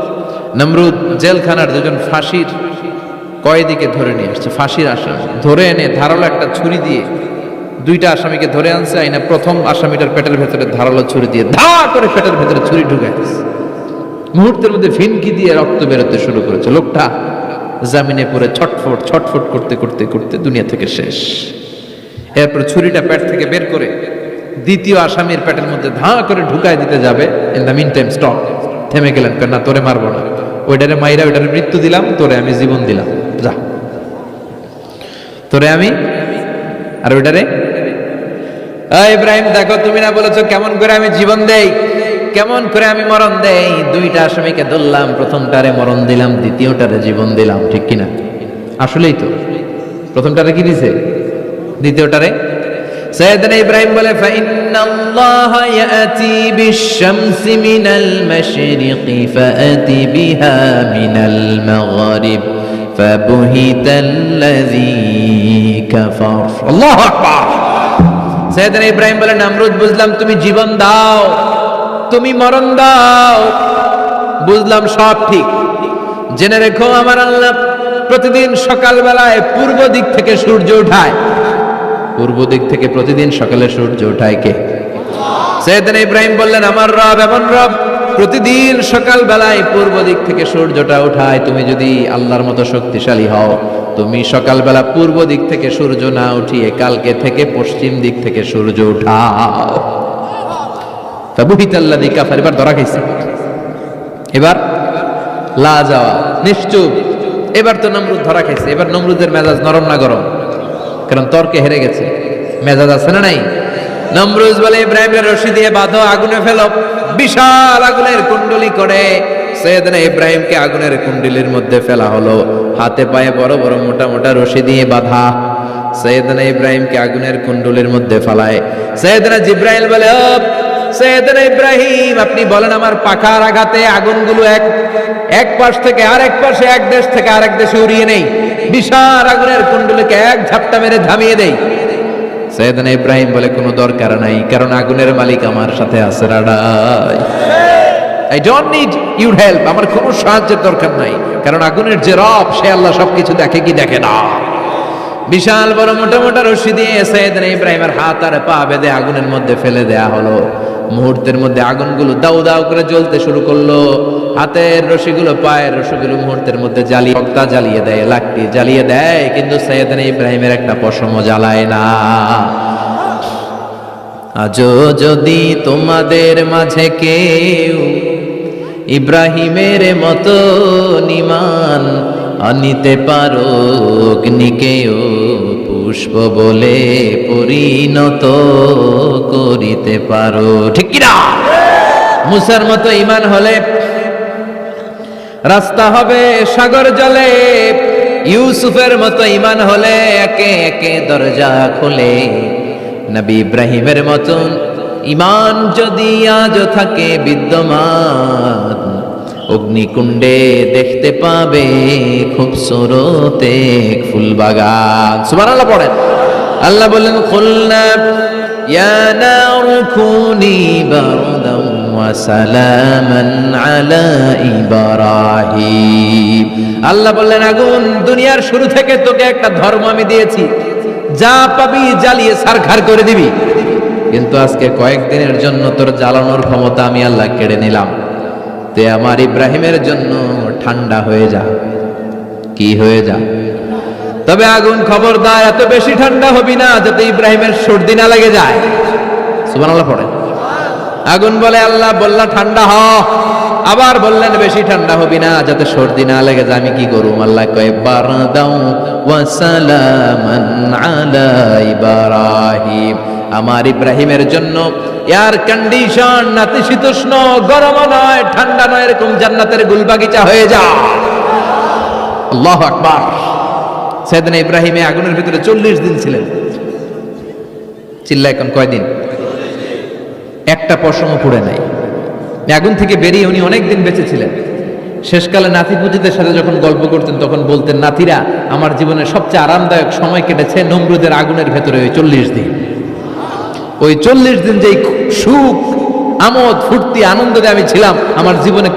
নমরুদ জেলখানার দুজন ফাঁসির কয়েদিকে ধরে নিয়ে আসছে, ফাঁসির আসামি ধরে এনে ধারালো একটা ছুরি দিয়ে দুইটা আসামিকে ধরে আনছে। আইনা প্রথম আসামিটার পেটের ভেতরে ধারালো ছুরি দিয়ে ধা করে পেটের ভেতরে ছুরি ঢুকাই দিচ্ছে। মুহূর্তের মধ্যে ফিনকি দিয়ে রক্ত বেরোতে শুরু করেছে। লোকটা জামিনে পড়ে ছটফট ছটফট করতে করতে করতে দুনিয়া থেকে শেষ। এরপর ছুরিটা পেট থেকে বের করে দ্বিতীয় আসামির পেটের মধ্যে ধা করে ঢুকায় দিতে যাবে। In the mean time stop, থেমে গেলেন, না তোরে মারবো না, ওইটারে মাইরা ওইটারে মৃত্যু দিলাম, তোরে আমি জীবন দিলাম, যা তোরে আমি, আর ওইটারে ইব্রাহিম দেখো, তুমি না বলেছো কেমন করে আমি জীবন দেই, কেমন করে আমি মরণ দেই। দুইটা আসামিকে ধরলাম, প্রথমটারে মরণ দিলাম, দ্বিতীয়টারে জীবন দিলাম, ঠিক কিনা? আসলেই তো প্রথমটারে কি দিছে, দ্বিতীয়টারে। সৈয়দনা ইব্রাহিম বলে, ফাইন্নাল্লাহা ইয়াতি বিশ-শামসি মিনাল মাশরিকি ফাআতি বিহা মিনাল মাগরিব ফাবুহিতাল্লাযী কাফার। আল্লাহু আকবার। সৈয়দনা ইব্রাহিম বলে, নমরুদ বুঝলাম তুমি জীবন দাও, তুমি মরণ দাও, বুঝলাম সব ঠিক। জেনে রেখো আমার আল্লাহ প্রতিদিন সকালবেলায় পূর্ব দিক থেকে সূর্য ওঠায়। পূর্ব দিক থেকে প্রতিদিন সকালে সূর্য ওঠায় কে? সৈয়দনা ইব্রাহিম বললেন, আমার রব এমন রব প্রতিদিন সকাল বেলায় পূর্ব দিক থেকে সূর্যটা ওঠায়। তুমি যদি আল্লাহর মতো শক্তিশালী হও, তুমি সকালবেলা পূর্ব দিক থেকে সূর্য না উঠিয়ে কালকে থেকে পশ্চিম দিক থেকে সূর্য উঠাও। ফাবুহিতাল্লাযী কাফার। এবার ধরা খাইছে, এবার লা যাওয়া, নিশ্চুপ। এবার তো নমরুদ ধরা খাইছে। এবার নমরুদের মেজাজ নরম না গরম? কারণ তর্কে হেরে গেছে, মেজাজ আছে না নাই? নমরুদ বলে, ইব্রাহিমের রশি দিয়ে বাঁধো, আগুনে ফেলো। বিশাল আগুনের কুণ্ডলী করে সৈয়দনা ইব্রাহিমকে আগুনের কুণ্ডলীর মধ্যে ফেলা হলো। হাতে পায়ে বড় বড় মোটা মোটা রশি দিয়ে বাঁধা সৈয়দনা ইব্রাহিমকে আগুনের কুণ্ডলীর মধ্যে ফেলায়। সৈয়দনা জিব্রাইল বলে, ও সৈয়দনা ইব্রাহিম, আপনি বলেন আমার পাখার আঘাতে আগুনগুলো এক পাশ থেকে আরেক পাশে, এক দেশ থেকে আরেক দেশে উড়িয়ে নেই, বিশাল আগুনের কুণ্ডলীকে এক ঝাপটা মেরে থামিয়ে দেই। সৈয়দনা ইব্রাহিম বলে, কোনো দরকার নাই, কারণ আগুনের মালিক আমার সাথে আছে। রাডাই, I don't need your help. আমার কোনো সাহায্যের দরকার নাই, কারণ আগুনের যে রব সে আল্লাহ সবকিছু দেখে কি দেখে না। বিশাল বড় মোটা মোটা রশি দিয়ে সৈয়দনা ইব্রাহিমের হাত আর পা বেঁধে আগুনের মধ্যে ফেলে দেয়া হলো। মুহূর্তের মধ্যে আগুনগুলো দাউ দাউ করে জ্বলতে শুরু করলো। হাতের রশিগুলো, পায়ের রশিগুলো মুহূর্তের মধ্যে জ্বালিয়ে দেয়, লাকড়ি জ্বালিয়ে দেয়, কিন্তু সৈয়দনা ইব্রাহিমের একটা পশমও জ্বালায় না। আজও যদি তোমাদের মাঝে কেউ ইব্রাহিমের মতো ঈমান আনিতে পারো, অগ্নিকেও পুষ্প বলে পরিণত করিতে পারো, ঠিক কিনা? মুসার মতো ঈমান হলে রাস্তা হবে সাগর জলে, ইউসুফের মতো ঈমান হলে একে একে দরজা খোলে। নবী ইব্রাহিমের মতন ঈমান যদি আজও থাকে বিদ্যমান, অগ্নিকুণ্ডে দেখতে পাবে খুবসুরত এক ফুলবাগান। সুবহানাল্লাহ পড়েন। আল্লাহ বলেন কুলনা ইয়া নারু কুনি বারদান ওয়া সালামান আলা ইব্রাহিম। আল্লাহ বললেন আগুন, দুনিয়ার শুরু থেকে তোকে একটা ধর্ম আমি দিয়েছি, যা পাবি জ্বালিয়ে ছারখার করে দিবি, কিন্তু আজকে কয়েকদিনের জন্য তোর জ্বালানোর ক্ষমতা আমি আল্লাহ কেড়ে নিলাম। তে আমার ইব্রাহিমের জন্য ঠান্ডা হয়ে যা। কি হয়ে যা? তবে আগুন খবরদার এত বেশি ঠান্ডা হবি না যাতে ইব্রাহিমের সর্দি না লেগে যায়। সুবহানাল্লাহ পড়ে। আগুন বলে আল্লাহ বললা ঠান্ডা হ, আবার বললেন বেশি ঠান্ডা হবি না যাতে সর্দি না লেগে যায়। আমি কি করুম? আল্লাহ কয় বারদাউ ওয়া সালামান আলা ইব্রাহিম, আমার ইব্রাহিমের জন্য এয়ার কন্ডিশন, নাতিশীতোষ্ণ, গরম নয় ঠান্ডা নয়, এরকম জান্নাতের গুলবাগিচা হয়ে যা। আল্লাহু আকবার। সাইয়েদনা ইব্রাহিমে আগুনের ভিতরে 40 দিন ছিলেন। চিল্লা এখন কয়দিন? একটা পশমও পুড়ে নাই। আগুন থেকে বেরিয়ে উনি অনেক দিন বেঁচে ছিলেন। শেষকালে নাতি পুতিদের সাথে যখন গল্প করতেন তখন বলতেন, নাতিরা আমার জীবনের সবচেয়ে আরামদায়ক সময় কেটেছে নমরুদের আগুনের ভেতরে ওই 40 দিন। ওই 40 দিন যেই সুখ, আমোদ, ফুর্তি, আনন্দে আমি ছিলাম, আমার জীবনে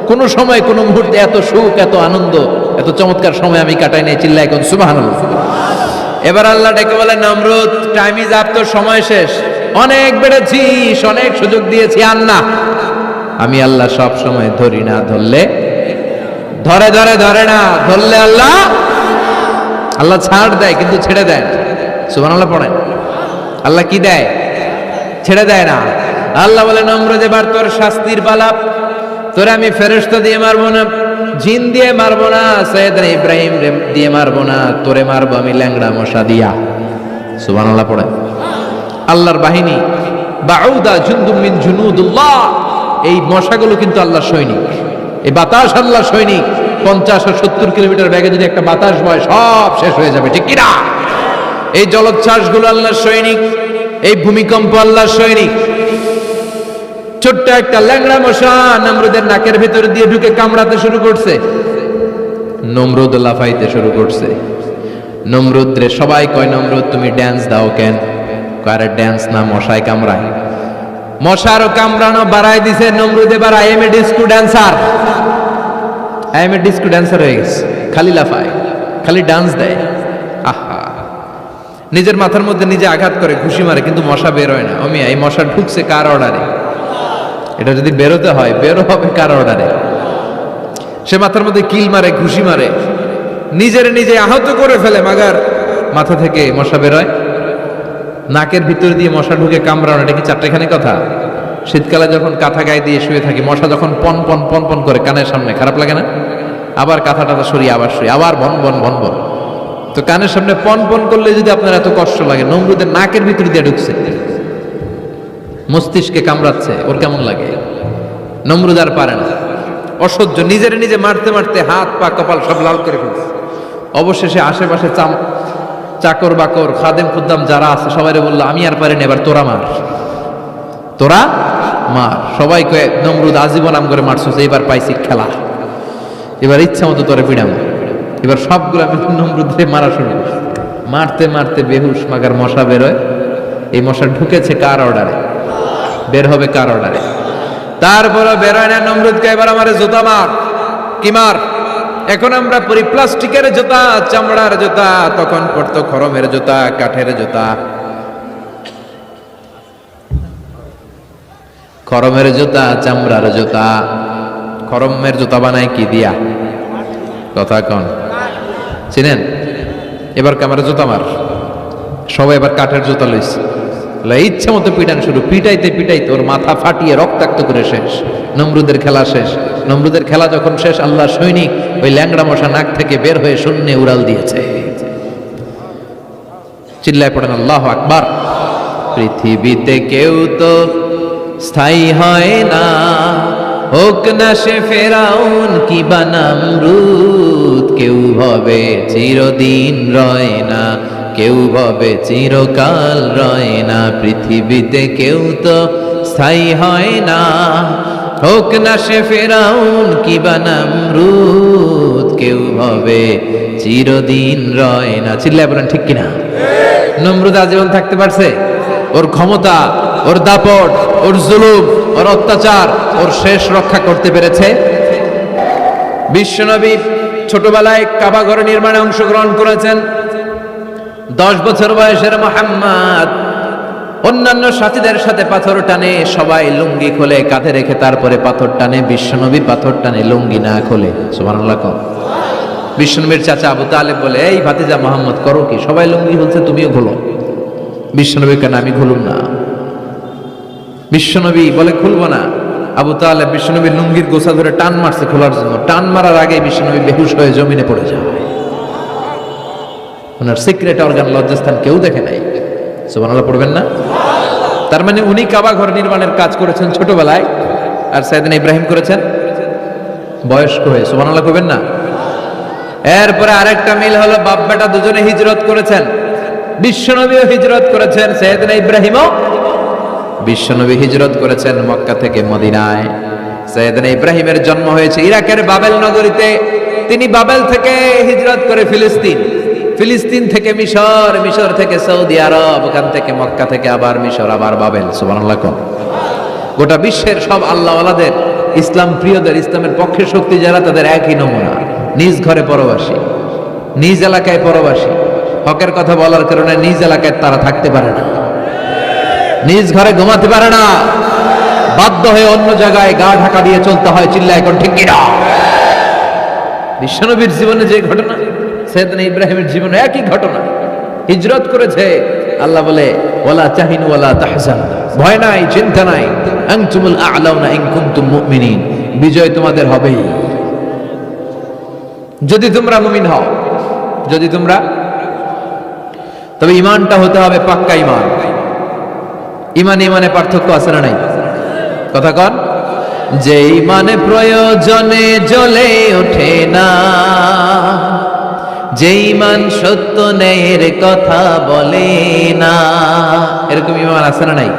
কোনো সময় কোনো মুহূর্তে এত সুখ, এত আনন্দ, এত চমৎকার সময় আমি কাটাই নাই। চিল্লা এখন সুবহানাল্লাহ। এবার আল্লাহ ডেকে বলে, নমরুদ টাইম ইজ আপ, তোর সময় শেষ, অনেক বেড়েছিস, অনেক সুযোগ দিয়েছি, আর না। আমি আল্লাহ সব সময় ধরি না, ধরলে ধরে না, ধরলে আল্লাহ ছাড় দেয় কিন্তু ছেড়ে দেয়। সুবহানাল্লাহ পড়েন। আল্লাহ কি দেয়? ছেড়ে দেয় না। আল্লাহ বলে, নমরুদ এবার তোর শাস্তির পালা, তোরে আমি ফেরেশতা দিয়ে মারবো না, জিন দিয়ে মারবো না, সাইয়েদনা ইব্রাহিম দিয়ে মারবো না, তোরে মারবো আমি ল্যাংড়া মশা দিয়া। সুবহানাল্লাহ পড়ে। আল্লাহর বাহিনী, বাউদা জুনদুম মিন জুনুদুল্লাহ, এই মশাগুলো কিন্তু আল্লাহর সৈনিক, এই বাতাস আল্লাহর সৈনিক। 50 আর 70 কিলোমিটার বেগে যদি একটা বাতাস বয় সব শেষ হয়ে যাবে, ঠিক কিনা? এই জলোচ্ছ্বাসগুলো আল্লাহর সৈনিক, এই ভূমিকম্প আল্লাহর সৈনিক। ছোট্ট একটা ল্যাংড়া মশা নমরুদের নাকের ভিতর দিয়ে ঢুকে কামড়াতে শুরু করছে। নমরুদ লাফাইতে শুরু করছে। নমরুদ রে সবাই কয়, নমরুদ তুমি ড্যান্স দাও কেন? কারে ড্যান্স না, মশায় কামড়ায়। মশারও কামড়ানো বাড়াই দিছে নমরুদ। এবার I M A disco dancer, I M A disco dancer হয়ে গেছে। খালি লাফায়, খালি ডান্স দেয়। আহা, নিজের মাথার মধ্যে নিজে আঘাত করে, ঘুষি মারে, কিন্তু মশা বের হয় না। অমিয়া, এই মশা ঢুকছে কার অর্ডারে? এটা যদি বেরোতে হয়, বেরো হবে কার অর্ডারে? সে মাথার মধ্যে কিল মারে, ঘুষি মারে, নিজে আহত করে ফেলে, মাগার মাথা থেকে মশা বেরোয়। নাকের ভিতর দিয়ে মশা ঢুকে কামড়ানো, এটা কি চারটেখানি কথা? শীতকালে যখন কাঁথা গায়ে দিয়ে শুয়ে থাকি, মশা যখন পন পন পন পন করে কানের সামনে, খারাপ লাগে না? আবার কাঁথাটা সরিয়ে আবার শুয়ে, আবার ভন ভন ভন ভন। তো কানের সামনে পন পন করলে যদি আপনার এত কষ্ট লাগে, নমরুদের নাকের ভিতর দিয়ে ঢুকছে, মস্তিষ্কে কামড়াচ্ছে, ওর কেমন লাগে? নমরুদ আর পারে না, অসহ্য। নিজে মারতে মারতে হাত পা কপাল সব লাল করে ফেলছে। অবশেষে আশেপাশে চাকর বাকর, খাদেম খুদ্দাম যারা আছে সবাই বললো, আমি আর পারিনি, এবার তোরা মার, তোরা মার। সবাই কয়ে, নমরুদ আজীবন আম করে মারছিস, এবার পাইছি খেলা, এবার ইচ্ছা মতো তোরে পিড়াম। এবার সবগুলো আমি নমরুদে মারা শুরু করছি। মারতে মারতে বেহুশ, মাগার মশা বেরোয়। এই মশা ঢুকেছে কার অর্ডারে? বের হবে কার অর্ডারে? তারপরে বেরোয় না। নমরুদকে এবার আমারে জুতা মার। কি মার? এখন আমরা পরি প্লাস্টিকের জুতা, চামড়ার জুতা, তখন পড়তো খরমের জুতা, কাঠের জুতা। খরমের জুতা, চামড়ার জুতা। খরমের জুতা বানায় কি দিয়া? কথা কন, চিনেন? এবার ক্যামেরা জুতা মার। সবাই এবার কাঠের জুতা লইছে, ইচ্ছা মতো পিটান শুরু। পিটাইতে ওর মাথা ফাটিয়ে রক্তাক্ত করে শেষ। নমরুদের খেলা শেষ। নমরুদের খেলা যখন শেষ, আল্লাহর সৈনিক ওই ল্যাংড়া মশা নাক থেকে বের হয়ে শূন্যে উড়াল দিয়েছে। চিল্লায় পড়েন আল্লাহু আকবার। পৃথিবীতে কেউ তো স্থায়ী হয় না, হোক না সে ফেরাউন কি বা নমরুদ। কেউ ভাবে চিরদিন রয় না, কেউ ভাবে চিরকাল রয় না। পৃথিবীতে কেউ তো স্থায়ী হয় না, হোক না সে ফেরাউন কি বা নমরুদ। কেউ ভাবে চিরদিন রয় না। চিল্লায় বলেন ঠিক কিনা? নমরুদ আজীবন থাকতে পারছে? ওর ক্ষমতা, ওর দাপট, ওর জুলুম, ওর অত্যাচার, ওর শেষ রক্ষা করতে পেরেছে? বিশ্বনবী ছোটবেলায় কাবা ঘর নির্মাণে অংশগ্রহণ করেছেন। 10 বছর বয়সের মুহাম্মদ অন্যান্য সাথীদের সাথে পাথর টানে, সবাই লুঙ্গি খোলে কাঁধে রেখে, তারপরে পাথর টানে। বিশ্বনবী পাথর টানে লুঙ্গি না খোলে। সুবহানাল্লাহ। বিশ্বনবীর চাচা আবু তালেব বলে, এই ভাতিজা মুহাম্মদ করো কি? সবাই লুঙ্গি খুলছে, তুমিও খোলো। বিশ্বনবী কেন? আমি খুলুম না। বিশ্বনবী বলে খুলবো না। আবু তালেব বিশ্বনবীর লুঙ্গির গোছা ধরে টান মারছে খোলার জন্য। টান মারার আগে বিশ্বনবী বেহুশ হয়ে জমিনে পড়ে যায়। ওনার সিক্রেট অর্গান, লজ্জাস্থান কেউ দেখে নাই। সুবহানাল্লাহ পড়বেন না? তার মানে উনি কাবা ঘর নির্মাণের কাজ করেছেন ছোটবেলায়, আর সাইয়েদনা ইব্রাহিম করেছেন বয়স্ক হয়ে। সুবহানাল্লাহ করবেন না? এরপরে আরেকটা মিল হলো, বাপ বেটা দুজনে হিজরত করেছেন। বিশ্বনবীও হিজরত করেছেন, সাইয়েদনা ইব্রাহিমও। বিশ্বনবী হিজরত করেছেন মক্কা থেকে মদিনায়। সাইয়েদনা ইব্রাহিমের জন্ম হয়েছে ইরাকের বাবেল নগরীতে। তিনি বাবেল থেকে হিজরত করে ফিলিস্তিন, ফিলিস্তিন থেকে মিশর, মিশর থেকে সৌদি আরব, ওখান থেকে মক্কা থেকে আবার মিশর, আবার বাবেল। সুবহানাল্লাহ। গোটা বিশ্বের সব আল্লাহওয়ালাদের, ইসলাম প্রিয়দের, ইসলামের পক্ষের শক্তি যারা, তাদের একই নমুনা। নিজ ঘরে পরবাসী, নিজ এলাকায় পরবাসী। হকের কথা বলার কারণে নিজ এলাকায় তারা থাকতে পারে না, নিজ ঘরে ঘুমাতে পারে না, বাধ্য হয়ে অন্য জায়গায় গা ঢাকা দিয়ে চলতে হয়। চিল্লা এখন ঠিক কিনা? বিশ্বনবীর জীবনে যে ঘটনা, সাইয়েদনা ইব্রাহিমের জীবনে একই ঘটনা। হিজরত করেছে। আল্লাহ বলে, ওয়ালা তাহিনু ওয়ালা তাহজানু, ভয় নাই, চিন্তা নাই, আনতুমুল আ'লাউনা ইন কুনতুম মুমিনিন, বিজয় তোমাদের হবেই যদি তোমরা মুমিন হও। যদি তোমরা, তবে ঈমানটা হতে হবে পাক্কা ঈমান। ঈমান ঈমানে পার্থক্য আছে না নাই? কথা কন। যে ঈমানে প্রয়োজনে জ্বলে ওঠে না, যে ঈমান সত্য ন্যায়ের কথা বলে না, এরকম ঈমান আছে না নাই?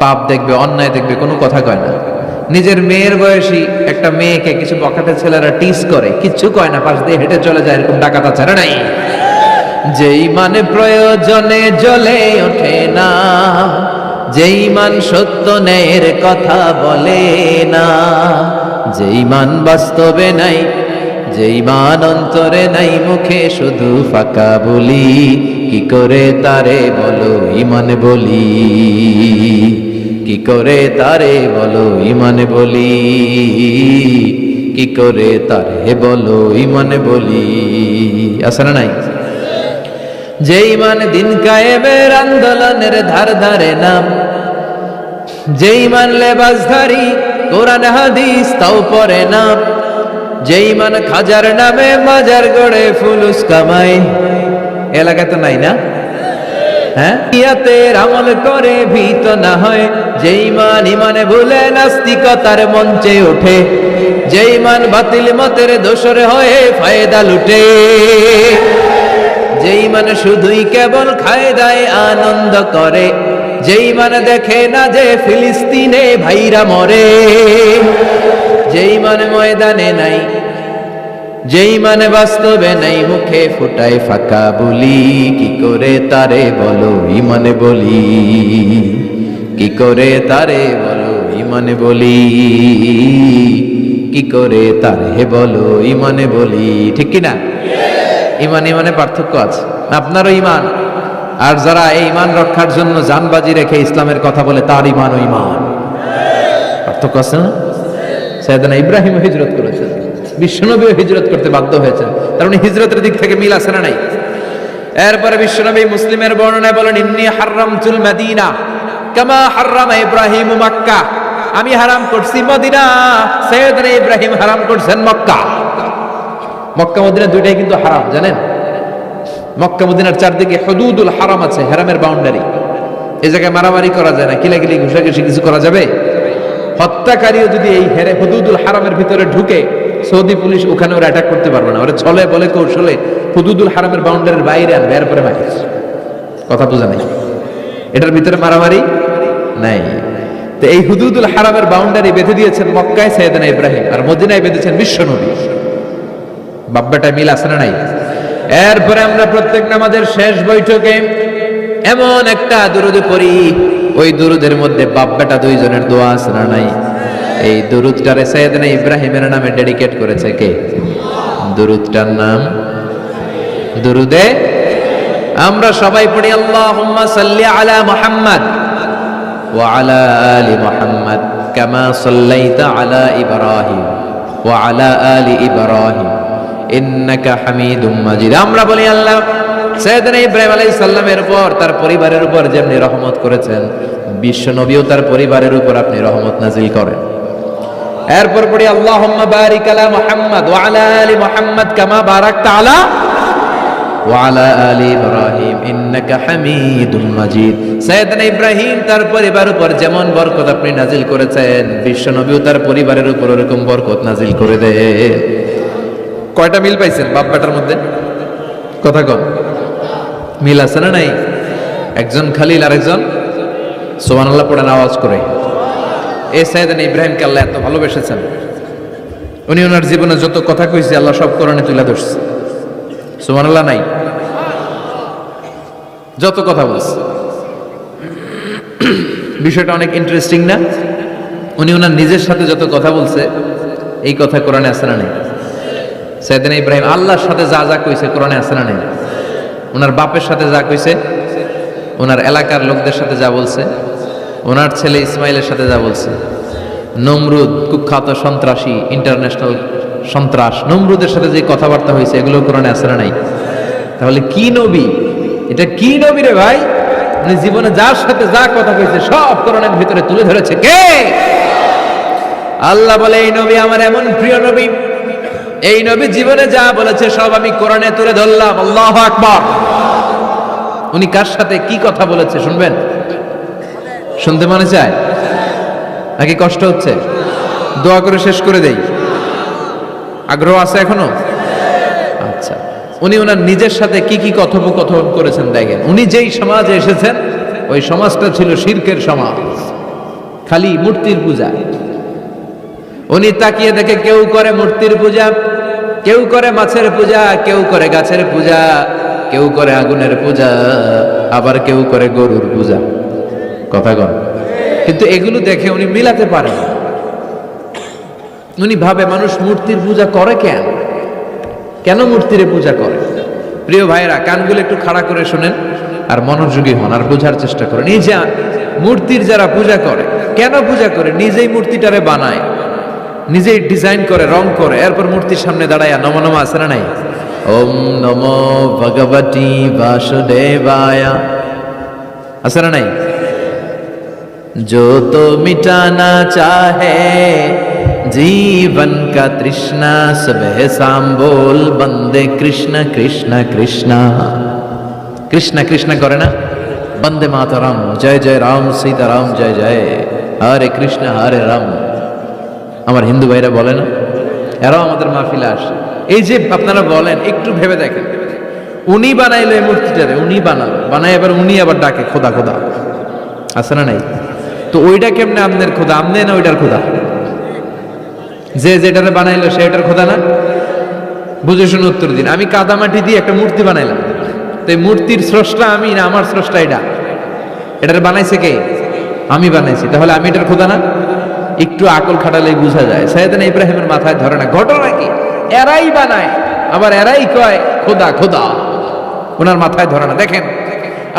পাপ দেখবে, অন্যায় দেখবে, কোনো কথা কয় না। নিজের মেয়ের বয়সী একটা মেয়েকে কিছু বখাটে ছেলেরা টিস করে, কিচ্ছু কয় না, পাশ দিয়ে হেঁটে চলে যায়, এরকম ডাকাত আছে না নাই? যে ঈমানে প্রয়োজনে জ্বলে ওঠে না, যে ঈমান সত্য ন্যায়ের কথা বলে না, যে ঈমান বাস্তবে নাই, যে ঈমান অন্তরে নাই, মুখে শুধু ফাঁকা বলি, কি করে তারে বলো ঈমান বলি, কি করে তারে বলো ঈমান বলি, কি করে তারে বলো ঈমান বলি। আছে না নাই? যে ঈমান দিন কায়েমের আন্দোলনের ধার ধারে নাম, যে ঈমান লেবাসধারী কোরআন হাদিস তাও পড়ে না, যে ঈমান খাজার নামে মাজার গড়ে ফুলুস কামাই। এলাকায় তো নাই না? হ্যাঁ, ইয়াতের আমল করে ভীত না হয়, যে ঈমান ঈমানে ভুলে নাস্তিকতার মঞ্চে ওঠে, যে ঈমান বাতিল মতের দোসর হয়ে ফায়দা লুটে, যে ঈমান শুধুই কেবল খায় দায় আনন্দ করে, যে ঈমান দেখে না যে ফিলিস্তিনে ভাইরা মরে, যে ঈমান ময়দানে নাই, যে ঈমান বাস্তবে নাই, মুখে ফুটায় ফাঁকা বলি, কি করে তারে বলো ঈমান বলি, কি করে তারে বলো ঈমান বলি, কি করে তারে বলো ঈমান বলি। ঠিক কিনা? ঈমান ঈমানে পার্থক্য আছে। আপনারও ঈমান, আর যারা এই ঈমান রক্ষার জন্য জানবাজি রেখে ইসলামের কথা বলে, তার ঈমান ও ঈমান পার্থক্য আছে না? সাইয়েদনা ইব্রাহিম হিজরত করেছেন, বিশ্বনবীও হিজরত করতে বাধ্য হয়েছেন। তার মানে হিজরতের দিক থেকে মিল আছে না নাই? এরপরে বিশ্বনবী মুসলিমের বর্ণনায় বলেন, ইন্নী হাররামতুল মদিনা কামা হাররামা ইব্রাহিম মক্কা, আমি হারাম করছি মদিনা, সাইয়েদনা ইব্রাহিম হারাম করছেন মক্কা। মক্কা মদিনা দুইটাই কিন্তু হারাম, জানেন? মক্কা মদিনার চারদিকে হুদুদুল হারাম আছে, হারামের বাউন্ডারি। এই জায়গায় মারামারি করা যায় না, কিলাকিলি ঘুষাঘুষি কিছু করা যাবে? হত্যাকারীও যদি এই হুদুদুল হারামের ভিতরে ঢুকে, সৌদি পুলিশ ওখানে ওরা অ্যাটাক করতে পারবে না। ওরা ছলে বলে কৌশলে হুদুদুল হারামের বাউন্ডারির বাইরে আনবে, এরপরে মারি। কথা বোঝা নেই? এটার ভিতরে মারামারি নাই। তো এই হুদুদুল হারামের বাউন্ডারি বেঁধে দিয়েছেন মক্কায় সাইয়েদনা ইব্রাহিম, আর মদিনায় বেঁধেছেন বিশ্বনবী। বাব্বাটা মিল আছে না নাই? এরপরে আমরা প্রত্যেক নামাজের শেষ বৈঠকে এমন একটা দুরুদ পড়ি, ওই দুরুদের মধ্যে বাব্বাটা দুইজনের দোয়া আছে না নাই? এই দুরুদটারে সাইয়েদনা ইব্রাহিমের নামে ডেডিকেট করেছে কে? দুরুদটার নাম দুরুদে আমরা সবাই পড়ি আল্লাহুম্মা সাল্লি আলা মুহাম্মাদ ওয়া আলা আলি মুহাম্মাদ কামা সাল্লাইতা আলা ইব্রাহিম ওয়া আলা আলি ইব্রাহিম ইন্নাকা হামিদুম মাজিদ। আমরা বলি আল্লাহ সাইয়েদনা ইব্রাহিম আলাইহিস সালামের উপর, তার পরিবারের উপর যেমনি রহমত করেছেন, বিশ্ব নবীও তার পরিবারের উপর আপনি রহমত নাজিল করেন। এরপর পড়ি আল্লাহুম্মা বারিক আলা মুহাম্মাদ ওয়া আলা আলি মুহাম্মাদ কামা বারাকতা আলা ওয়া আলা আলি ইব্রাহিম ইন্নাকা হামিদুম মাজিদ। সাইয়েদনা ইব্রাহিম তার পরিবারের উপর যেমন বরকত আপনি নাজিল করেছেন, বিশ্ব নবীও তার পরিবারের উপর এরকম বরকত নাজিল করে দেন। কয়টা মিল পাইছেন বাপ্পাটার মধ্যে? কথা কন, মিল আছে না নাই? একজন খালিল আর একজন সুবহানাল্লাহ পড়েন আওয়াজ করে। এই সাইয়েদনা ইব্রাহিমকে আল্লাহ এত ভালোবেসেছেন, উনি ওনার জীবনে যত কথা কইছে আল্লাহ সব কোরআনে তুলে ধরছে। সুবহানাল্লাহ নাই? যত কথা বলছে, বিষয়টা অনেক ইন্টারেস্টিং না? উনি ওনার নিজের সাথে যত কথা বলছে এই কথা কোরআনে আছে না নাই? সাইয়েদনা ইব্রাহিম আল্লাহর সাথে যা যা কইছে কোরআনে আছে না নাই? ওনার বাপের সাথে যা কইছে, ওনার এলাকার লোকদের সাথে যা বলছে, ওনার ছেলে ইসমাইলের সাথে যা বলছে, নমরুদ কুখ্যাত সন্ত্রাসী, ইন্টারন্যাশনাল সন্ত্রাস, নমরুদের সাথে যে কথাবার্তা হয়েছে এগুলো কোরআনে আছে না নাই? তাহলে কি নবী এটা? কি নবী রে ভাই? উনি জীবনে যার সাথে যা কথা কইছে সব কোরআনের ভিতরে তুলে ধরেছে কে? আল্লাহ বলে এই নবী আমার এমন প্রিয় নবী, এই নবী জীবনে যা বলেছে সব আমি কোরআনে তুলে ধরলাম। আল্লাহু আকবার। উনি কার সাথে কি কথা বলেছে শুনবেন? শুনতে মনে চায় নাকি কষ্ট হচ্ছে? দোয়া করে শেষ করে দেই। আগ্রহ আছে এখনো? আচ্ছা, উনি ওনার নিজের সাথে কি কি কথোপকথন করেছেন দেখেন। উনি যেই সমাজে এসেছেন ওই সমাজটা ছিল শিরকের সমাজ, খালি মূর্তির পূজা। উনি তাকিয়ে দেখে কেউ করে মূর্তির পূজা, কেউ করে মাছের পূজা, কেউ করে গাছের পূজা, কেউ করে আগুনের পূজা, আবার কেউ করে গরুর পূজা। কথা কন। কিন্তু এগুলো দেখে উনি মিলাতে পারেন। উনি ভাবে মানুষ মূর্তির পূজা করে কেন? কেন মূর্তির পূজা করে? প্রিয় ভাইরা, কানগুলো একটু খাড়া করে শুনেন আর মনোযোগী হন আর বোঝার চেষ্টা করেন। এই যে মূর্তির যারা পূজা করে, কেন পূজা করে? নিজেই মূর্তিটারে বানায়, নিজেই ডিজাইন করে, রং করে, এরপর মূর্তির সামনে দাঁড়ায় নমো নমো আছে না নাই? ওম নমো ভগবতী বাসুদেবায়া আছে না নাই? जो तो मिटाना चाहे जीवन का तृष्णा, सुबह शाम बोल बंदे कृष्ण कृष्ण कृष्ण। कृष्ण कृष्ण करे ना, बंदे मातरम, जय जय राम सीताराम जय जय, हरे कृष्ण हरे राम। আমার হিন্দু ভাইরা বলে না, এরাও আমাদের মাহফিলে আসে। এই যে আপনারা বলেন, একটু ভেবে দেখেন, উনি বানাইলো এই মূর্তিটারে, উনি বানায় এবার উনি আবার ডাকে খোদা খোদা, আছে না নাই? তো ওইটা কেমনে আপনার খোদা? আমনে না ওইটার খোদা? যে যেটারে বানাইলো সে এটার খোদা না? বুঝে শুনে উত্তর দিন। আমি কাদামাটি দিয়ে একটা মূর্তি বানাইলাম, তো এই মূর্তির স্রষ্টা আমি না আমার স্রষ্টা এটা? এটারে বানাইছে কে? আমি বানাইছি, তাহলে আমি এটার খোদা না? একটু আকল খাটালেই বোঝা যায়। সাইয়েদনা ইব্রাহিমের মাথায় ধরে না। ঘটনা কি? এরাই বানায় আবার এরাই কয় খোদা খোদা, ওনার মাথায় ধরে না। দেখেন,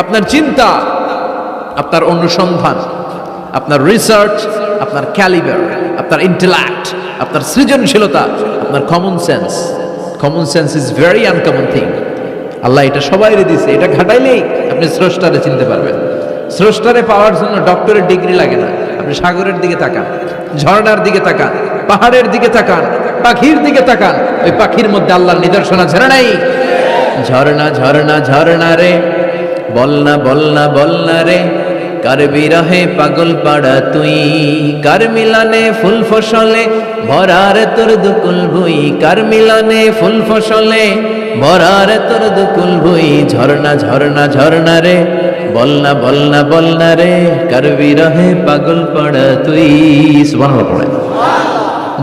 আপনার চিন্তা, আপনার অনুসন্ধান, আপনার রিসার্চ, আপনার ক্যালিবার, আপনার ইন্টেলেক্ট, আপনার সৃজনশীলতা, আপনার common sense. Common sense is very uncommon thing. আল্লাহ এটা সবাইরে দিছে, এটা ঘাটাইলেই আপনি স্রষ্টারে চিনতে পারবেন। স্রষ্টারে পাওয়ার জন্য ডক্টরের ডিগ্রি লাগে না। আপনি সাগরের দিকে তাকান, ঝর্ণার দিকে তাকান, পাহাড়ের দিকে তাকান, পাখির দিকে তাকান, ওই পাখির মধ্যে আল্লাহর নিদর্শন আছে না নাই? ঝর্ণা ঝর্ণা ঝর্ণা রে, বলনা বলনা বলনা রে, কার বিরহে পাগল পাড়া তুই, কার মিলনে ফুল ফসলে ভরার তোর দুকুল ভুই, কার মিলনে ফুল ফসলে ভরার তোর দুকুল ভুই, ঝর্ণা ঝর্ণা ঝর্ণা রে, বলনা বলনা বলনা রে, কার বিরহে পাগল পাড়া তুই। সুবহানাল্লাহ পড়েন।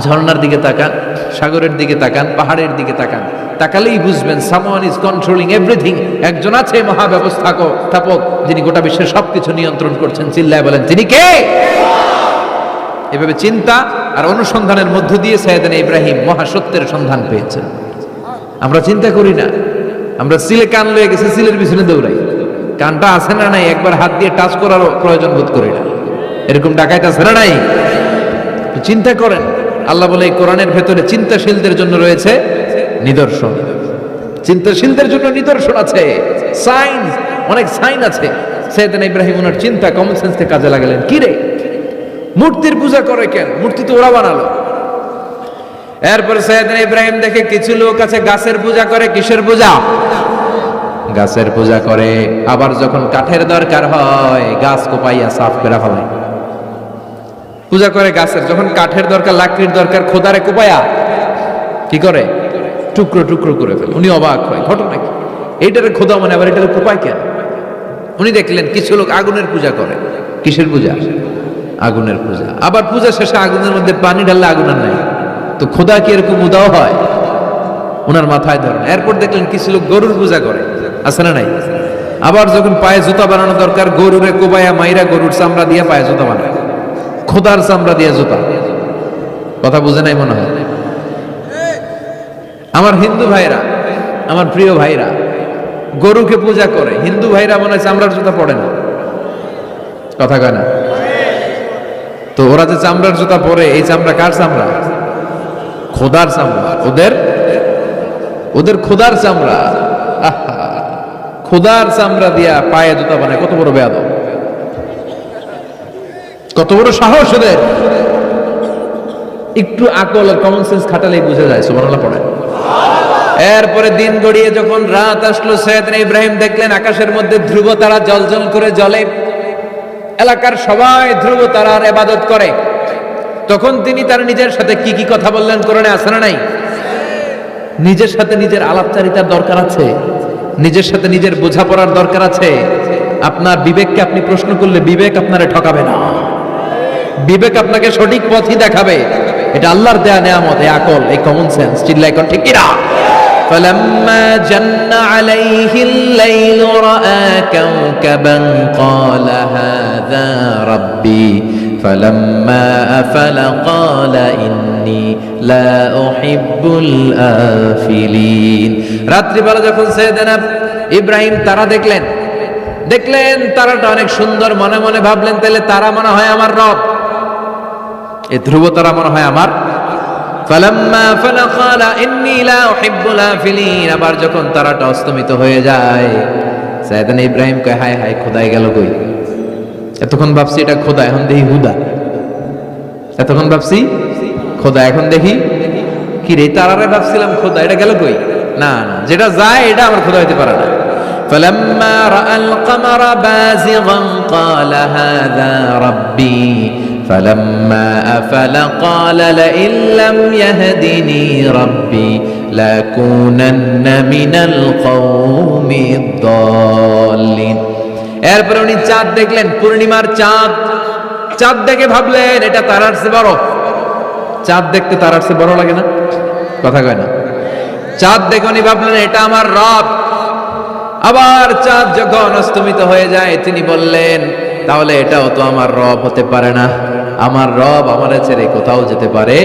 ঝর্ণার দিকে তাকান, সাগরের দিকে তাকান, পাহাড়ের দিকে তাকান, তাকালেই বুঝবেন সামওয়ান ইজ কন্ট্রোলিং এভরিথিং। একজন আছে মহাব্যবস্থাপক, যিনি গোটা বিশ্বের সবকিছু নিয়ন্ত্রণ করছেন। চিল্লায় বলেন, তিনি কে? এভাবে চিন্তা আর অনুসন্ধানের মধ্য দিয়ে সাইয়েদনা ইব্রাহিম মহাসত্যের সন্ধান পেয়েছেন। আমরা চিন্তা করি না, আমরা সিলে কান লয়ে গেছে, সিলের পিছনে দৌড়াই। কানটা আছে না নাই একবার হাত দিয়ে টাচ করার প্রয়োজন বোধ করি না। এরকম ডাকাইত আছে না নাই? চিন্তা করেন। আল্লাহ বলে এই কোরআনের ভেতরে চিন্তাশীলদের জন্য রয়েছে নিদর্শন। চিন্তাশীলদের জন্য নিদর্শন আছে, সাইন, অনেক সাইন আছে। সাইয়েদনা ইব্রাহিম ওনার চিন্তা, কমন সেন্সকে কাজে লাগালেন। কি রে, মূর্তির পূজা করে কেন? মূর্তি তো ওরা বানালো। এরপর সাইয়েদনা ইব্রাহিম দেখে কিছু লোক আছে গাছের পূজা করে। কিসের পূজা? গাছের পূজা করে। আবার যখন কাঠের দরকার হয় গাছ কোপাইয়া সাফ করে ফেলায়। পূজা করে গাছের, যখন কাঠের দরকার, লাকড়ির দরকার, খোদারে কোপায়া কি করে? টুকরো টুকরো করে ফেলে। উনি অবাক হয়, ঘটনা কি? এইটারে খোদা মানে আবার এটারে কোপায় কেন? উনি দেখলেন কিছু লোক আগুনের পূজা করে। কিসের পূজা? আগুনের পূজা। আবার পূজা শেষে আগুনের মধ্যে পানি ঢাললে আগুন আর নাই, তো খোদা কি এরকম উদাও হয়? ওনার মাথায় ধরেন। এরপর দেখলেন কিছু লোক গরুর পূজা করে। আছে না নাই? আবার যখন পায়ে জুতা বানানো দরকার, গরুরে কোবায়া মাইরা গরুর চামড়া দিয়ে পায়ে জুতা বানায়। খোদার চামড়া দিয়ে জুতা। কথা বুঝে নাই মনে হয়। আমার হিন্দু ভাইরা, আমার প্রিয় ভাইরা, গরুকে পূজা করে। হিন্দু ভাইরা মনে হয় চামড়ার জুতা পড়ে না। কথা কয় না? তো ওরা যে চামড়ার জুতা পরে, এই চামড়া কার চামড়া? খোদার চামড়া। ওদের খোদার চামড়া। খোদার চামড়া দিয়া পায়ে জুতা বানায়। কত বড় বেয়াদব, কত বড় সাহস ওদের! একটু আকল আর কমন সেন্স খাটালেই বুঝে যায়। সুবহানাল্লাহ পড়ে। এরপরে দিন গড়িয়ে যখন রাত আসলো, সাইয়েদনা ইব্রাহিম দেখলেন আকাশের মধ্যে ধ্রুব তারা জ্বলজ্বল করে জ্বলে। এলাকার সবাই ধ্রুব তারার ইবাদত করে। তখন তিনি তার নিজের সাথে কি কি কথা বললেন? কোরআনে আছে না নাই? নিজের সাথে নিজের আলাপচারিতার দরকার আছে, নিজের সাথে নিজের বোঝাপড়ার দরকার আছে। আপনার বিবেককে আপনি প্রশ্ন করলে বিবেক আপনারে ঠকাবে না, বিবেক আপনাকে সঠিক পথই দেখাবে। এটা আল্লাহর দেয়া নেয়ামত, এই আকল, এই কমন সেন্স। চিল্লাই কোন ঠিক কিনা? فلما جن عليه الليل رأى كوكبا قال هذا ربي فلما أفل قال إني لا أحب الآفلين। রাত্রি বেলা যখন সাইয়েদনা ইব্রাহিম তারা দেখলেন তারাটা অনেক সুন্দর। মনে মনে ভাবলেন তাহলে তারা মনে হয় আমার রব, এই ধ্রুব তারা মনে হয় আমার। ফালাম্মা ফালা ক্বালা ইন্নী লা উহিব্বুল আফিলিন। আবার যখন তারাটা অস্তমিত হয়ে যায়, সাইয়েদনা ইব্রাহিম কয়, হায় হায়, খোদাই গেল কই? এতক্ষণ ভাবছি এটা খোদা, এখন দেখি হুদা। এতক্ষণ ভাবছি খোদা, এখন দেখি কি রে? তারারে ভাবছিলাম খোদা, এটা গেল কই? না না, যেটা যায় এটা আমার খোদা হইতে পারে না। فلما رأى القمر بازغا قال هذا ربي فلما أفل قال لئن لم يهدني ربي لأكونن من القوم الضالين। এরপর উনি চাঁদ দেখলেন, পূর্ণিমার চাঁদ। চাঁদ দেখে ভাবলেন এটা তারার চেয়ে বড়। চাঁদ দেখতে তারার চেয়ে বড় লাগে না? কথা কয় না? চাঁদ দেখে উনি ভাবলেন এটা আমার রব। আবার চাঁদ যখন অস্তমিত হয়ে যায়, তিনি বললেন তাহলে এটাও তো আমার রব হতে পারে না। আমার রব আমারে ছেড়ে কোথাও যেতে পারে?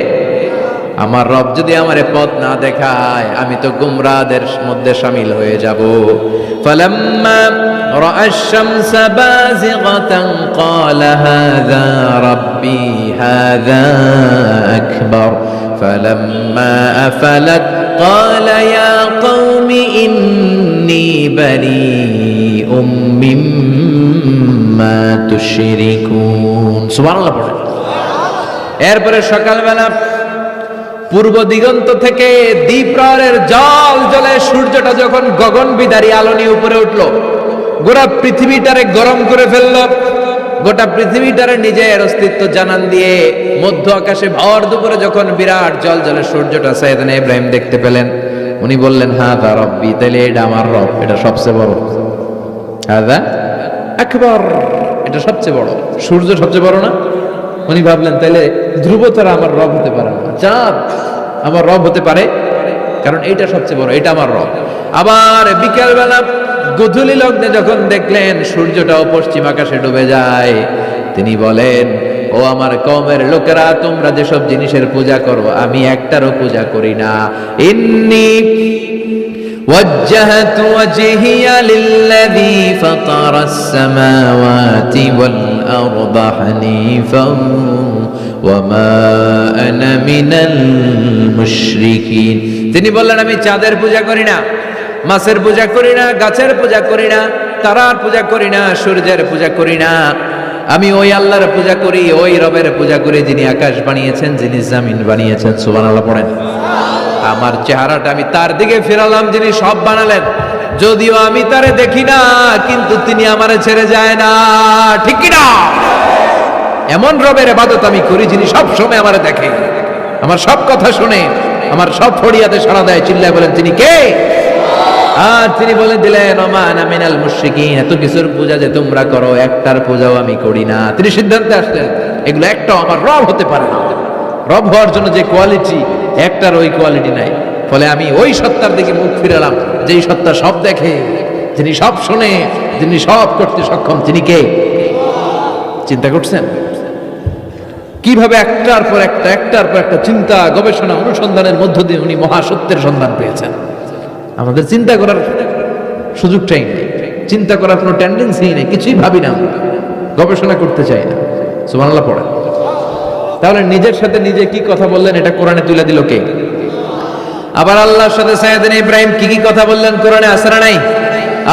আমার রব যদি আমারে পথ না দেখায়, আমি তো গুমরাহদের মধ্যে শামিল হয়ে যাব। ফালাম্মা রাআ আশ-শামস বাযিগাতান ক্বালা হাযা রাব্বি হাযা আকবার ফালাম্মা আফালাত ক্বালা ইয়া কওমি ইন্নী বারীউম মিম্মা তুশরিকুন। সুবহানাল্লাহ পড়ে। এরপরে সকালবেলা পূর্ব দিগন্ত থেকে দ্বীপ্রহরের জল জলে সূর্যটা যখন গগন বিদারী আলো নিয়ে উপরে উঠলো, গোটা পৃথিবীটারে গরম করে ফেললো, গোটা পৃথিবীটারে নিজের অস্তিত্ব জানান দিয়ে মধ্য আকাশে ভর দুপুরে যখন বিরাট জল জলে সূর্যটা সাইয়েদনা ইব্রাহিম দেখতে পেলেন, উনি বললেন হাযা রব্বি, তাইলে এটা আমার রব, এটা সবচেয়ে বড়, হাযা আকবার, এটা সবচেয়ে বড়, সূর্য সবচেয়ে বড় না? উনি ভাবলেন তাইলে ধ্রুব তারা আমার রব হতে পারে না, চাঁদ আমার রব হতে পারে, কারণ এইটা সবচেয়ে বড়, এটা আমার রব। আবার বিকেলবেলা গোধূলি লগ্নে যখন দেখলেন সূর্যটাও পশ্চিম আকাশে ডুবে যায়, তিনি বলেন ও আমার কওমের লোকেরা, তোমরা যেসব জিনিসের পূজা করো আমি একটারও পূজা করি না। ইন্নী وجهت وجهي للذي فطر السماوات والأرض حنيفا وما أنا من المشركين। তিনি বললেন আমি চাঁদের পূজা করি না, মাছের পূজা করি না, গাছের পূজা করি না, তারার পূজা করি না, সূর্যের পূজা করি না, আমি ওই আল্লাহর পূজা করি, ওই রবের পূজা করি যিনি আকাশ বানিয়েছেন, যিনি জমিন বানিয়েছেন। সুবহানাল্লাহ পড়েন। আমার চেহারাটা আমি তার দিকে ফেরালাম যিনি সব বানালেন, যদিও আমি তারে দেখি না, কিন্তু তিনি আমারে ছেড়ে যায় না, ঠিক কি না? এমন রবের ইবাদত আমি করি যিনি সব সময় আমারে দেখে, আমার সব কথা শুনে, আমার সব ফরিয়াদে সাড়া দেয়। চিল্লায় বলেন তিনি কে? আর তিনি বলে দিলেন ওমা আনা মিনাল মুশরিকিন, এত কিছুর পূজা যে তোমরা করো একটার পূজাও আমি করি না। তিনি সিদ্ধান্তে আসলেন এগুলো একটাও আমার রব হতে পারে না। রব হওয়ার জন্য যে কোয়ালিটি, একটার ওই কোয়ালিটি নাই। ফলে আমি ওই সত্তার দিকে মুখ ফিরালাম যেই সত্তা সব দেখে, যিনি সব শুনে, যিনি সব করতে সক্ষম। তিনি কে? চিন্তা করছেন কিভাবে একটার পর একটা, একটার পর একটা চিন্তা, গবেষণা, অনুসন্ধানের মধ্য দিয়ে উনি মহাসত্যের সন্ধান পেয়েছেন। আমাদের চিন্তা করার সুযোগটাই নেই, চিন্তা করার কোনো টেন্ডেন্সি নেই, কিছুই ভাবি না, গবেষণা করতে চাই না। সুবহানাল্লাহ পড়েন। তাহলে নিজের সাথে নিজে কি কথা বললেন এটা কোরআনে তুলে দিল কে? আবার আল্লাহর সাথে সাইয়েদনা ইব্রাহিম কি কি কথা বললেন কোরআনে আছে না নাই?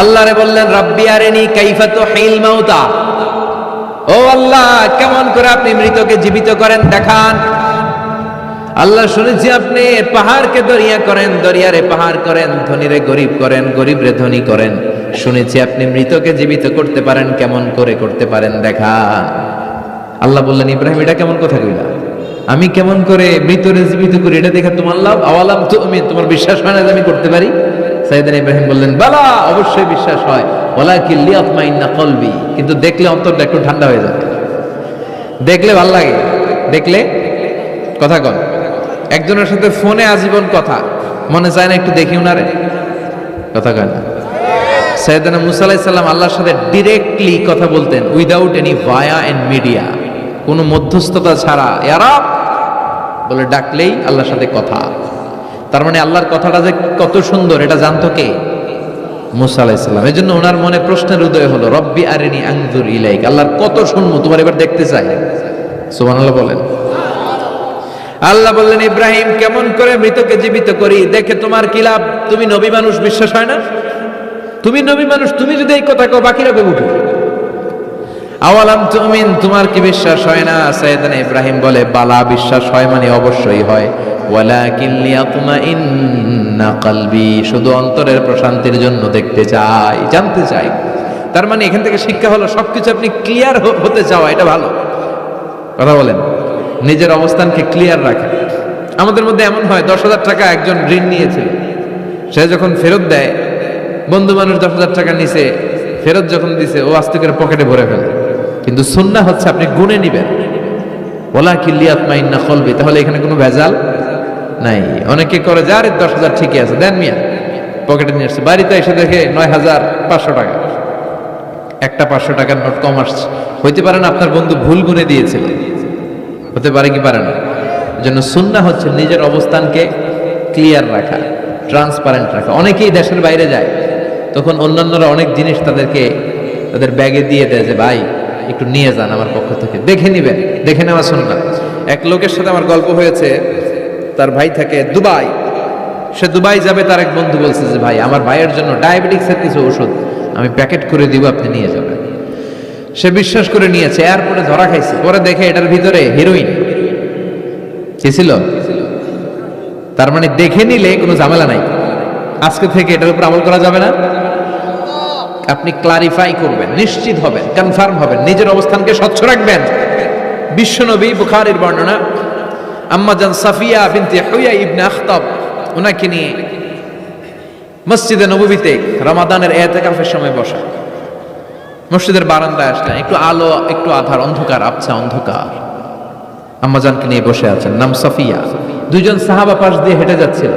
আল্লাহরে বললেন রাব্বি আরিনি কাইফা তুহিল মাউতা, ও আল্লাহ কেমন করে আপনি মৃতকে জীবিত করেন দেখান। আল্লাহ শুনেছি আপনি পাহাড়কে দরিয়া করেন, দরিয়ারে পাহাড় করেন, ধনীরে গরিব করেন, গরিবরে ধনী করেন। শুনেছি আপনি মৃতকে জীবিত করতে পারেন, কেমন করে করতে পারেন দেখান। আল্লাহ বললেন ইব্রাহিম এটা কেমন কথা কইলা, আমি কেমন করে মৃতরে জীবিত করি এটা দেখে তোমার লাভ? আওয়ালাম তুমিন, তোমার বিশ্বাস হয় না যে আমি করতে পারি? সাইয়েদনা ইব্রাহিম বললেন বালা, অবশ্যই বিশ্বাস হয়, ওয়ালাকিন লিয়াতমাইন্না কলবি, কিন্তু দেখলে অন্তরটা একটু ঠান্ডা হয়ে যাবে, দেখলে ভালো লাগে, দেখলে কথা কন। একজনের সাথে ফোনে আজীবন কথা, মনে চায় না একটু দেখি উনারে? কথা কয় না? সাইয়েদনা মুসা আলাইহিস সালাম আল্লাহর সাথে ডিরেক্টলি কথা বলতেন without any via and media, কোনো মধ্যস্থতা ছাড়া। ইয়া রাব বলে ডাকলেই আল্লাহর সাথে কথা। তার মানে আল্লাহর কথাটা যে কত সুন্দর এটা জানতো কে? মুসা আলাইহিস সালাম। এজন্য ওনার মনে প্রশ্নের উদয় হলো রব্বি আরিনি আনজুর ইলাইক, আল্লাহর কত শুনবো, তোমার এবার দেখতে চাই। সুবহানাল্লাহ বলেন। আল্লাহ বললেন ইব্রাহিম কেমন করে মৃতকে জীবিত করি, দেখে তোমার কি লাভ? তুমি নবী মানুষ, বিশ্বাস হয় না? তুমি নবী মানুষ, তুমি যদি এই কথা কও বাকিরা কবে উঠবে? আওয়ালাম তুমিন, তোমার কি বিশ্বাস হয় না? সাইয়েদনা ইব্রাহিম বলে বালা, বিশ্বাস হয় মানে অবশ্যই হয়। ওয়ালাকিন লিয়াতমাইন্না কলবি, শুধু অন্তরের প্রশান্তির জন্য দেখতে চাই, জানতে চাই। তার মানে এখান থেকে শিক্ষা হলো সবকিছু আপনি ক্লিয়ার হতে চাওয়া, এটা ভালো কথা বলেন। নিজের অবস্থানকে ক্লিয়ার রাখা। আমাদের মধ্যে এমন হয় 10,000 টাকা একজন ঋণ নিয়েছিল, সে যখন ফেরত দেয়, বন্ধু মানুষ 10,000 টাকা নিছে, ফেরত যখন দিছে ও আস্তে করে পকেটে ভরে ফেলে। কিন্তু সুন্নাহ হচ্ছে আপনি গুনে নিবেন, ওয়ালাকিন লিয়াতমাইন্না কলবি, তাহলে এখানে কোনো ভেজাল নাই। অনেকে করে যে আরে 10,000 ঠিকই আছে, দেন মিয়া, পকেটে নিয়ে আসছে, বাড়িতে এসে দেখে 9,500 টাকা, একটা 500 টাকার নোট কম আসছে। হইতে পারে না আপনার বন্ধু ভুল গুনে দিয়েছিল, হতে পারে কি পারে না? এজন্য সুন্নাহ হচ্ছে নিজের অবস্থানকে ক্লিয়ার রাখা, ট্রান্সপারেন্ট রাখা। অনেকেই দেশের বাইরে যায়, তখন অন্যান্যরা অনেক জিনিস তাদের ব্যাগে দিয়ে দেয় যে ভাই একটু নিয়ে যান আমার পক্ষ থেকে, দেখে নিবেন, দেখে নেওয়া সুন্নাহ। এক লোকের সাথে আমার গল্প হয়েছে, তার ভাই থাকে দুবাই, সে দুবাই যাবে, তার এক বন্ধু বলছে যে ভাই আমার ভাইয়ের জন্য ডায়াবেটিক্সের কিছু ওষুধ আমি প্যাকেট করে দিব, আপনি নিয়ে যাবেন। সে বিশ্বাস করে নিয়েছে, এয়ারপোর্টে ধরা খাইছে, পরে দেখে এটার ভিতরে হিরোইন। কি ছিল? তার মানে দেখে নিলে কোনো ঝামেলা নাই, আজকে থেকে এটার উপর আমল করা যাবে না। আপনি ক্লারিফাই করবেন, নিশ্চিত হবেন, কনফার্ম হবেন, নিজের অবস্থানকে স্বচ্ছ রাখবেন। বিশ্বনবী বুখারীর বর্ণনা, আম্মাজান সাফিয়া বিনতে হুয়াই ইবনে আখতাব ওনাকে নিয়ে মসজিদে নববীতে রমাদানের ইতিকাফের সময় বসা, মসজিদের বারান্দায় আসলেন, একটু আলো একটু আধার, অন্ধকার, আবছা অন্ধকার, আম্মাজানকে নিয়ে বসে আছেন, নাম সাফিয়া। দুইজন সাহাবা পাশ দিয়ে হেঁটে যাচ্ছিল,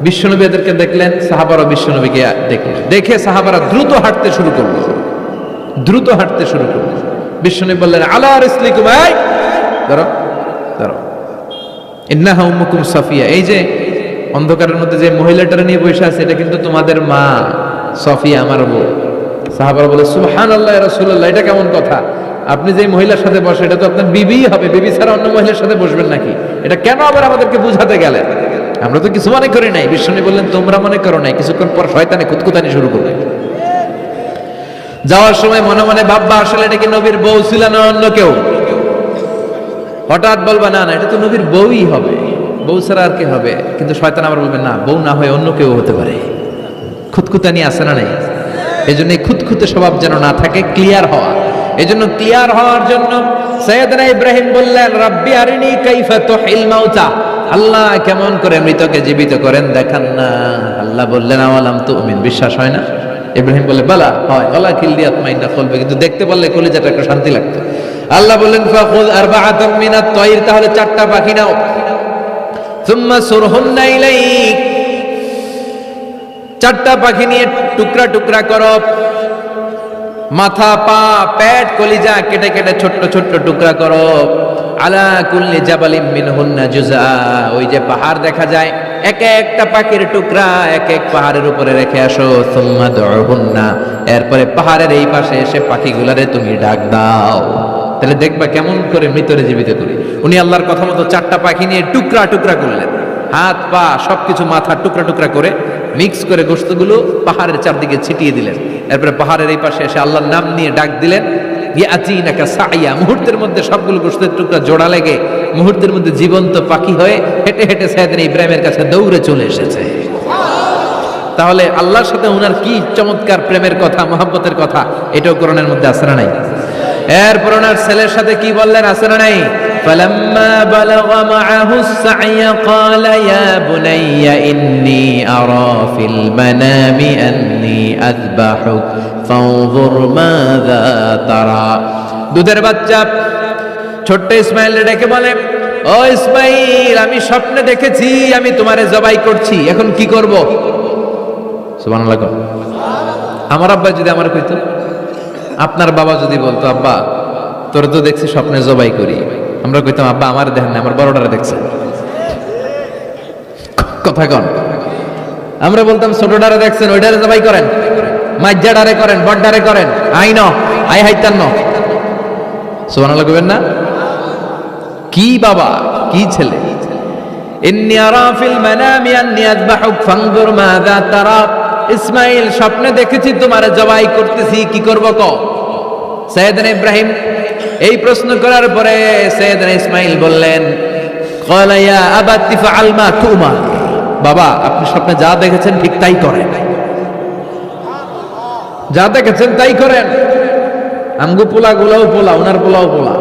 বিশ্বনবী এদেরকে দেখলেন, সাহাবারা বিশ্বনবীকে দেখলেন, দেখে সাহাবারা দ্রুত হাঁটতে শুরু করলো, দ্রুত হাঁটতে শুরু করলো। বিশ্বনবী বললেন, আলা রিসলিকুম, এই ধরো ধরো, ইন্নাহা উম্মুকুম সাফিয়া, এই যে অন্ধকারের মধ্যে যে মহিলাটারে নিয়ে বসে আছে এটা কিন্তু তোমাদের মা সাফিয়া, আমার বউ। সাহাবারা বলে, সুবহানাল্লাহ ইয়া রাসূলুল্লাহ, এটা কেমন কথা? আপনি যে মহিলার সাথে বসে এটা তো আপনার বিবিই হবে, বিবি ছাড়া অন্য মহিলার সাথে বসবেন নাকি? এটা কেন আবার আমাদেরকে বুঝাতে গেলেন? আমরা তো কিছু মনে করি নাই। বিশ্বনবী বললেন, তোমরা মনে করো নাই, কিছুক্ষণ পর শয়তানে খুঁতখুঁতানি শুরু করবে। যাওয়ার সময় মনে মনে ভাববা, আসলে এটা কি নবীর বউ ছিল না অন্য কেউ? হঠাৎ বলবা, না না, এটা তো নবীর বউই হবে, বউ ছাড়া আর কে হবে? কিন্তু শয়তান আবার বলবে, না, বউ না হয়ে অন্য কেউ হতে পারে। খুঁতখুঁতানি আছে না নাই? এই জন্য খুঁতখুঁতে স্বভাব যেন না থাকে, ক্লিয়ার হওয়া। এই জন্য ক্লিয়ার হওয়ার জন্য সাইয়েদনা ইব্রাহিম বললেন, রাব্বি আরিনি কাইফা তুহিল মাউতা, আল্লাহ কেমন করে মৃতকে জীবিত করেন দেখান না। আল্লাহ বললেন, আওয়ালাম তুমিন, বিশ্বাস হয় না? ইব্রাহিম বলে, বালা হয়, ওয়ালা কিল্লি আতমাইন্না কলবে, কিন্তু দেখতে পারলে কলিজাটা একটু শান্তি লাগতো। আল্লাহ বললেন, ফাখুয আরবাআতাম মিনাত তায়র, তাহলে 4টা পাখি নাও, সুম্মা সুরহুন্না ইলাইক, 4টা পাখি নিয়ে টুকরা টুকরা করো, মাথা, পা, পেট, কলিজা কেটে কেটে ছোট্ট ছোট্ট টুকরা করো। আলা কুল্লি জাবালিম মিনহুন্না জুজা, ওই যে পাহাড় দেখা যায়, এক একটা পাখির টুকরা এক এক পাহাড়ের উপরে রেখে আসো। সুম্মা দুহুন্না, এরপরে পাহাড়ের এই পাশে এসে পাখিগুলারে তুমি ডাক দাও, তাহলে দেখবা কেমন করে মৃতরে জীবিত করি। উনি আল্লাহর কথা মতো 4টা পাখি নিয়ে টুকরা টুকরা করলেন, হাত পা সবকিছু মাথা টুকরা টুকরা করে মিক্স করে গোশতগুলো পাহাড়ের চারদিকে ছিটিয়ে দিলেন। এরপরে পাহাড়ের এই পাশে এসে আল্লাহর নাম নিয়ে ডাক দিলেন, ইয়াতিনাকা সাইয়া, মুহূর্তের মধ্যে সবগুলো গোশতের টুকরা জোড়া লেগে মুহূর্তের মধ্যে জীবন্ত পাখি হয়ে হেঁটে হেঁটে সাইয়েদনা ইব্রাহিমের কাছে দৌড়ে চলে এসেছে। তাহলে আল্লাহর সাথে উনার কি চমৎকার প্রেমের কথা, মহব্বতের কথা, এটাও কোরআনের মধ্যে আছে না নাই? এরপর ওনার ছেলের সাথে কি বললেন, আছে না নাই? فلما بلغ معه السعي قال يا بني إني أرى في المنام أني أذبحك فانظر ماذا ترى। দুধের বাচ্চা ছোট্ট ইসমাইল ডেকে বলে, ও ইসমাইল, আমি স্বপ্নে দেখেছি আমি তোমারে জবাই করছি, এখন কি করব? সুবহানাল্লাহ। আমার আব্বা যদি আমার কইতো, আপনার বাবা যদি বলতো, আব্বা তোর তো দেখছি স্বপ্নে জবাই করি, আমরা কইতাম, আব্বা আমার দেখেন না, আমার বড়টারে দেখছেন। কথা কন, আমরা বলতাম ছোটটারে দেখছেন, ওইটারে জবাই করেন, মাইজ্জাডারে করেন, বড়ডারে করেন, আইন আই হাইতান ন। সুবহানাল্লাহ কইবেন না? কি বাবা, কি ছেলে। ইন্নী আরা ফিল মানামি আন্নী আযবাহুক ফানজুর মাযা তারা, ইসমাইল স্বপ্নে দেখেছি তোমারে জবাই করতেছি, কি করব কও? সাইয়েদনা ইব্রাহিম এই প্রশ্ন করার পরে সাইয়েদনা ইসমাইল বললেন, ক্বালা ইয়া আবাতি ফাআল মা তুমার, বাবা আপনি স্বপ্নে যা দেখেছেন ঠিক তাই করেন, যা দেখেছেন তাই করেন। আমগো পোলা গুলাও পোলা, ওনার পোলাও পোলা।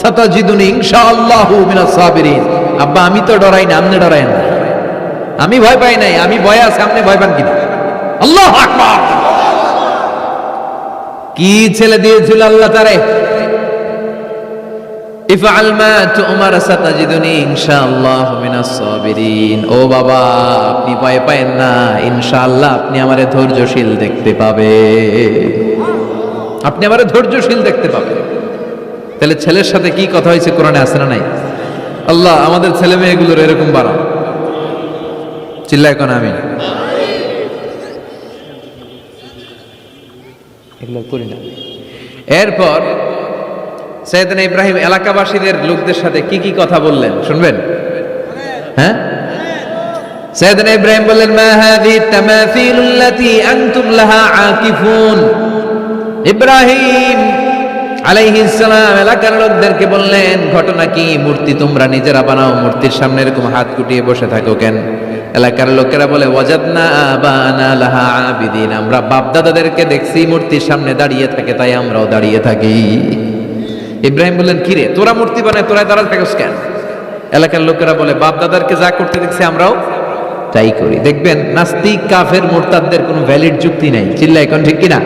সাতাজিদুনি ইনশাআল্লাহু মিনাস সাবিরিন। আব্বা আমি তো ডরাই না, আপনি ডরায়েন না। আমি ভয় পাই নাই, আমি ভয় আছে, আপনি ভয় পান কিনা? আল্লাহু আকবার। কি ছেলে দিয়েছিল আল্লাহ তারে। ইফআল মা তুমার সাতাজিদুনি ইনশাআল্লাহু মিনাস সাবিরিন। ও বাবা আপনি ভয় পায়েন না, ইনশাআল্লাহ আপনি আমারে ধৈর্যশীল দেখতে পাবেন, আপনি আমারে ধৈর্যশীল দেখতে পাবেন। তাহলে ছেলের সাথে কি কথা হয়েছে কোরআনে আছে না নাই? আল্লাহ আমাদের ছেলে মেয়েগুলোর এরকম বানাও। চিল্লায় কোন আমিন। এগুলো করি না। এরপর সাইয়েদনা ইব্রাহিম এলাকাবাসীদের লোকদের সাথে কি কি কথা বললেন শুনবেন? হ্যাঁ, সাইয়েদনা ইব্রাহিম বললেন, মা হাযিহি তামাসিলুল্লাতী আনতুম লাহা আকিফুন। ইব্রাহিম আলাইহিস সালাম এলাকার লোকদেরকে বললেন, ঘটনা কি? মূর্তি তোমরা নিজেরা বানাও, মূর্তির সামনে এরকম হাত গুটিয়ে বসে থাকো কেন? এলাকার লোকেরা বলে, ওয়াজাদনা আবানা লাহা আবিদিন, আমরা বাপ দাদাদেরকে দেখছি মূর্তির সামনে দাঁড়িয়ে থাকে, তাই আমরাও দাঁড়িয়ে থাকি। ইব্রাহিম বললেন, কিরে তোরা মূর্তি বানায় তোরা দাঁড়াতে থাকিস কেন? এলাকার লোকেরা বলে, বাপ দাদারকে যা করতে দেখছি আমরাও তাই করি। দেখবেন নাস্তিক কাফের মুরতাদদের কোনো ভ্যালিড যুক্তি নাই। চিল্লা এখন ঠিক কিনা?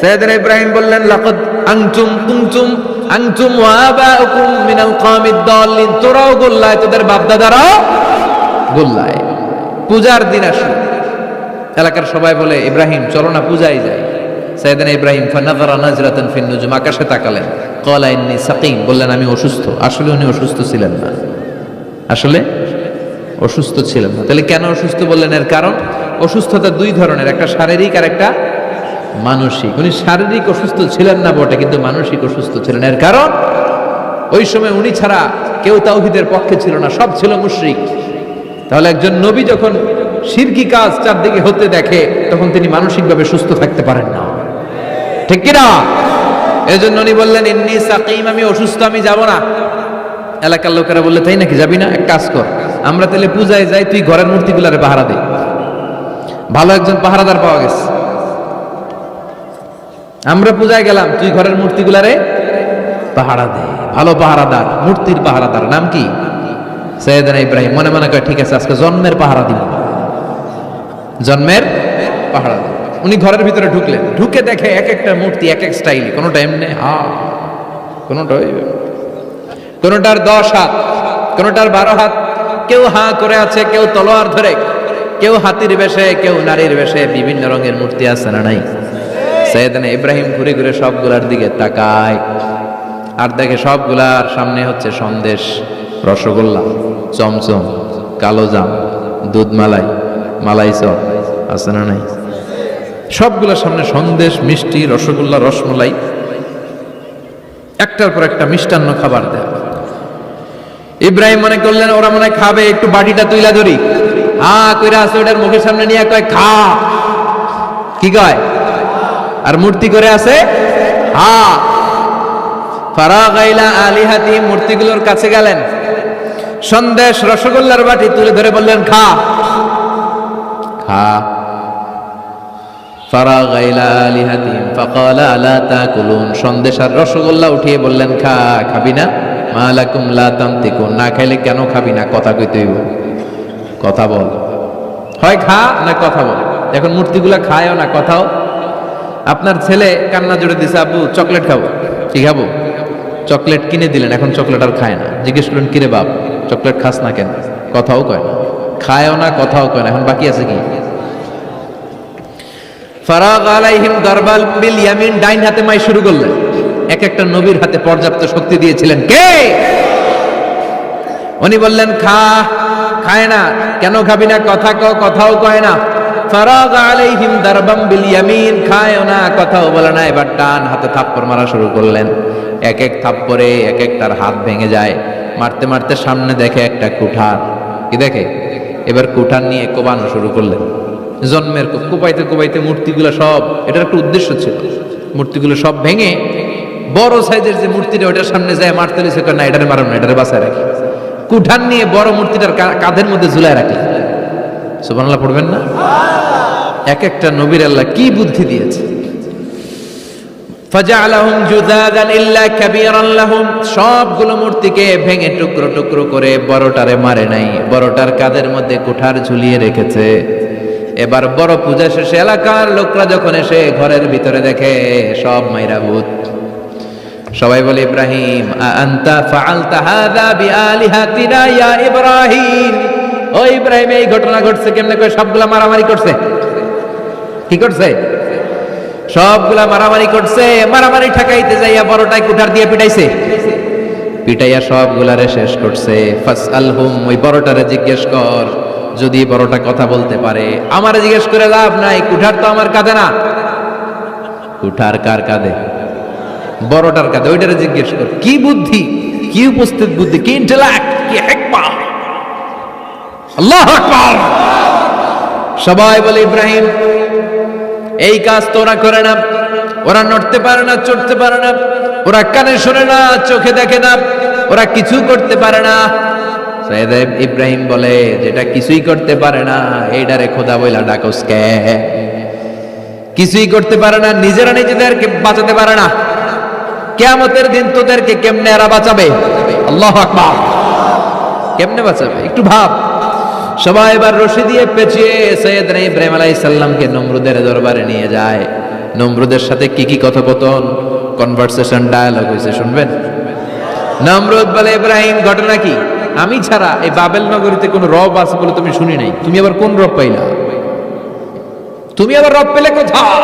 সাইয়েদনা ইব্রাহিম বললেন, লাকাদ আনতুম ওয়া আবাউকুম মিনাল কওমিদ দাল্লিন, তোরাও গোল্লায়, তোদের বাপ দাদারাও গোল্লায়। পূজার দিন আসলো, এলাকার সবাই বলে, ইব্রাহিম চলো না পূজায় যাই। সাইয়েদনা ইব্রাহিম ফানাযারা নাজরাতান ফিন নুজুম, আকাশে তাকালেন। ক্বালা ইন্নী সাকিম, বললেন আমি অসুস্থ। আসলে উনি অসুস্থ ছিলেন না, আসলে অসুস্থ ছিলেন না। তাহলে কেন অসুস্থ বললেন? এর কারণ, অসুস্থতা দুই ধরনের, একটা শারীরিক আর একটা মানসিক। উনি শারীরিক অসুস্থ ছিলেন না বটে, কিন্তু মানসিক অসুস্থ ছিলেন। এর কারণ, ওই সময় উনি ছাড়া কেউ তাওহীদের পক্ষে ছিল না, সব ছিল মুশরিক। তাহলে একজন নবী যখন শিরকি কাজ চারদিকে হতে দেখে, তখন তিনি মানসিকভাবে সুস্থ থাকতে পারেন না, ঠিক কিনা? এজন্য উনি বললেন, ইন্নী সাকিম, আমি অসুস্থ, আমি যাব না। এলাকার লোকেরা বললে, তাই নাকি, যাবি না? এক কাজ কর, আমরা তাহলে পূজায় যাই, তুই ঘরের মূর্তিগুলারে পাহারা দে। ভালো একজন পাহারাদার পাওয়া গেছে, আমরা পূজায় গেলাম, তুই ঘরের মূর্তিগুলারে পাহারা দে। ভালো পাহারাদার, মূর্তির পাহারাদার, নাম কি? সাইয়েদনা ইব্রাহিম মনে মনে কয়, ঠিক আছে আজকে জন্মের পাহারা দিব, জন্মের পাহারা দিব। উনি ঘরের ভিতরে ঢুকলেন, ঢুকে দেখে এক একটা মূর্তি এক এক স্টাইলে, কোনোটা এমনি কোনোটার 10 হাত, কোনোটার 12 হাত, কেউ হাঁ করে আছে, কেউ তলোয়ার ধরে, কেউ হাতির বেশে, কেউ নারীর বেশে, বিভিন্ন রঙের মূর্তি আছে না নাই? সাইয়েদনা ইব্রাহিম ঘুরে ঘুরে সবগুলার দিকে তাকায়, আর দেখে সবগুলার সামনে হচ্ছে সন্দেশ, রসগোল্লা, চমচম, কালোজাম, দুধ মালাই, মালাই চপ আছে না নাই? সবগুলোর সামনে সন্দেশ, মিষ্টি, রসগোল্লা, রসমালাই, একটার পর একটা মিষ্টান্ন খাবার দেয়। ইব্রাহিম মনে করলেন ওরা মনে খাবে, একটু বাটিটা তুইলা ধরি। কইরা আছে, ওটার মুখের সামনে নিয়ে কয়, খা। কি কয়? আর মূর্তি করে আছে, ফারাগা ইলা আলিহাতি, মূর্তিগুলোর কাছে গেলেন, সন্দেশ, রসগোল্লার বাটি তুলে ধরে বললেন, খা খা। ফারাগা ইলা আলিহাতিহিম ফাকালা আলা তাকুলুন, সন্দেশ আর রসগোল্লা উঠিয়ে বললেন, খা, খাবি না? মা লাকুম লা তামতিকুন, না খাইলে কেন খাবি না? কথা কইতে হইব, কথা বল, হয় খা না কথা বল। এখন মূর্তিগুলা খায়ও না, কথাও। আপনার ছেলে কান্না জুড়ে দিছে, আব্বু চকলেট খাবো। কি খাবো? চকলেট কিনে দিলেন, এখন চকলেট আর খায় না। জিজ্ঞেস করলেন, কিরে বাপ চকলেট খাস না কেন? কথাও কয় না, খায়ও না, কথাও কয় না। এখন বাকি আছে কি? ফারাগ আলাইহিম দারবাল বিল ইয়ামিন, ডাইন হাতে মাই শুরু করলেন। এক একটা নবীর হাতে পর্যাপ্ত শক্তি দিয়েছিলেন কে? উনি বললেন, খা, খায় না। কেন খাবি না? কথা কও, কথাও কয় না। ফারাগ আলাইহিম দারবাম বিল ইয়ামিন, খায়ও না, কথাও বলে না। এবার ডান হাতে থাপ্পড় মারা শুরু করলেন। এক এক থাপ্পড়ে এক একটার হাত ভেঙে যায়। মারতে মারতে সামনে দেখে একটা কুঠার। কি দেখে? এবার কুঠার নিয়ে কোবানো শুরু করলেন। জন্মের কোপাইতে কোপাইতে মূর্তিগুলো সব, এটার একটা উদ্দেশ্য ছিল, মূর্তিগুলো সব ভেঙে বড় সাইজের যে মূর্তিটা, ওটার সামনে যায় মারতে দিয়েছে, না এটারে মারো না, এটারে বাঁচায় রাখি। কুঠার নিয়ে বড় মূর্তিটার কাঁধের মধ্যে ঝুলায় রাখি। সুবহানাল্লাহ পড়বেন না? এক একটা নবীর আল্লাহ কি বুদ্ধি দিয়েছে। ফাজআলাহুম জুদাদান ইল্লা কাবীরান লাহুম, সবগুলো মূর্তিকে ভেঙে টুকরো টুকরো করে বড়টারে মারে নাই, বড়টার কাঁধের মধ্যে কুঠার ঝুলিয়ে রেখেছে। এবার বড় পূজা শেষে এলাকার লোকরা যখন এসে ঘরের ভিতরে দেখে সব মাইরা ভূত। সবাই বলে, ইব্রাহিম আনতা ফাআলতা হাযা বিআলিহাতিনা ইয়া ইব্রাহিম, ও ইব্রাহিম এই ঘটনা ঘটছে কেমনে? কই সবগুলা মারামারি করছে। কি করছে? সবগুলা মারামারি করছে। মারামারি ঠেকাইতে যাইয়া বড়টাই কুঠার দিয়ে পিটাইছে, পিটাইয়া সবগুলারে শেষ করছে। ফাসআলহুম, ওই বড়টারে জিজ্ঞেস কর, যদি বড়টা কথা বলতে পারে। আমারে জিজ্ঞেস করে লাভ নাই, কুঠার তো আমার কাঁধে না। কুঠার কার কাঁধে? বড়টার কাঁধে। ওইটারে জিজ্ঞেস কর। কি বুদ্ধি, কি উপস্থিত বুদ্ধি, কি ইন্টেলেক্ট, কি হিকমা! আল্লাহু আকবার। সবাই বলে, ইব্রাহিম এই কাজ তো ওরা করে না, ওরা নড়তে পারে না, চড়তে পারে না, ওরা কানে শোনে না, চোখে দেখে না, ওরা কিছু করতে পারে না। সৈয়দ ইব্রাহিম বলে, যেটা কিছুই করতে পারে না এইটারে খোদা বইলা ডাকস কে? কিছুই করতে পারে না, নিজেরা নিজেদেরকে বাঁচাতে পারে না, কিয়ামতের দিন তোদেরকে কেমনে এরা বাঁচাবে? আল্লাহু আকবার। কেমনে বাঁচাবে একটু ভাব। সবাই এবার রশি দিয়ে পেঁচিয়ে সৈয়দনা ইব্রাহিম আলাইহিস সালামকে নমরুদের দরবারে নিয়ে যায়। নমরুদের সাথে কি কি কথোপকথন, কনভারসেশন, ডায়ালগ হয়েছে শুনবেন। নমরুদ বলে, ইব্রাহিম ঘটনা কি? আমি ছাড়া এই বাবেল নগরীতে কোন রব আছে বলে তুমি শুনি নাই, তুমি আবার কোন রব পাইলা? তুমি আবার রব পেলে কোথায়?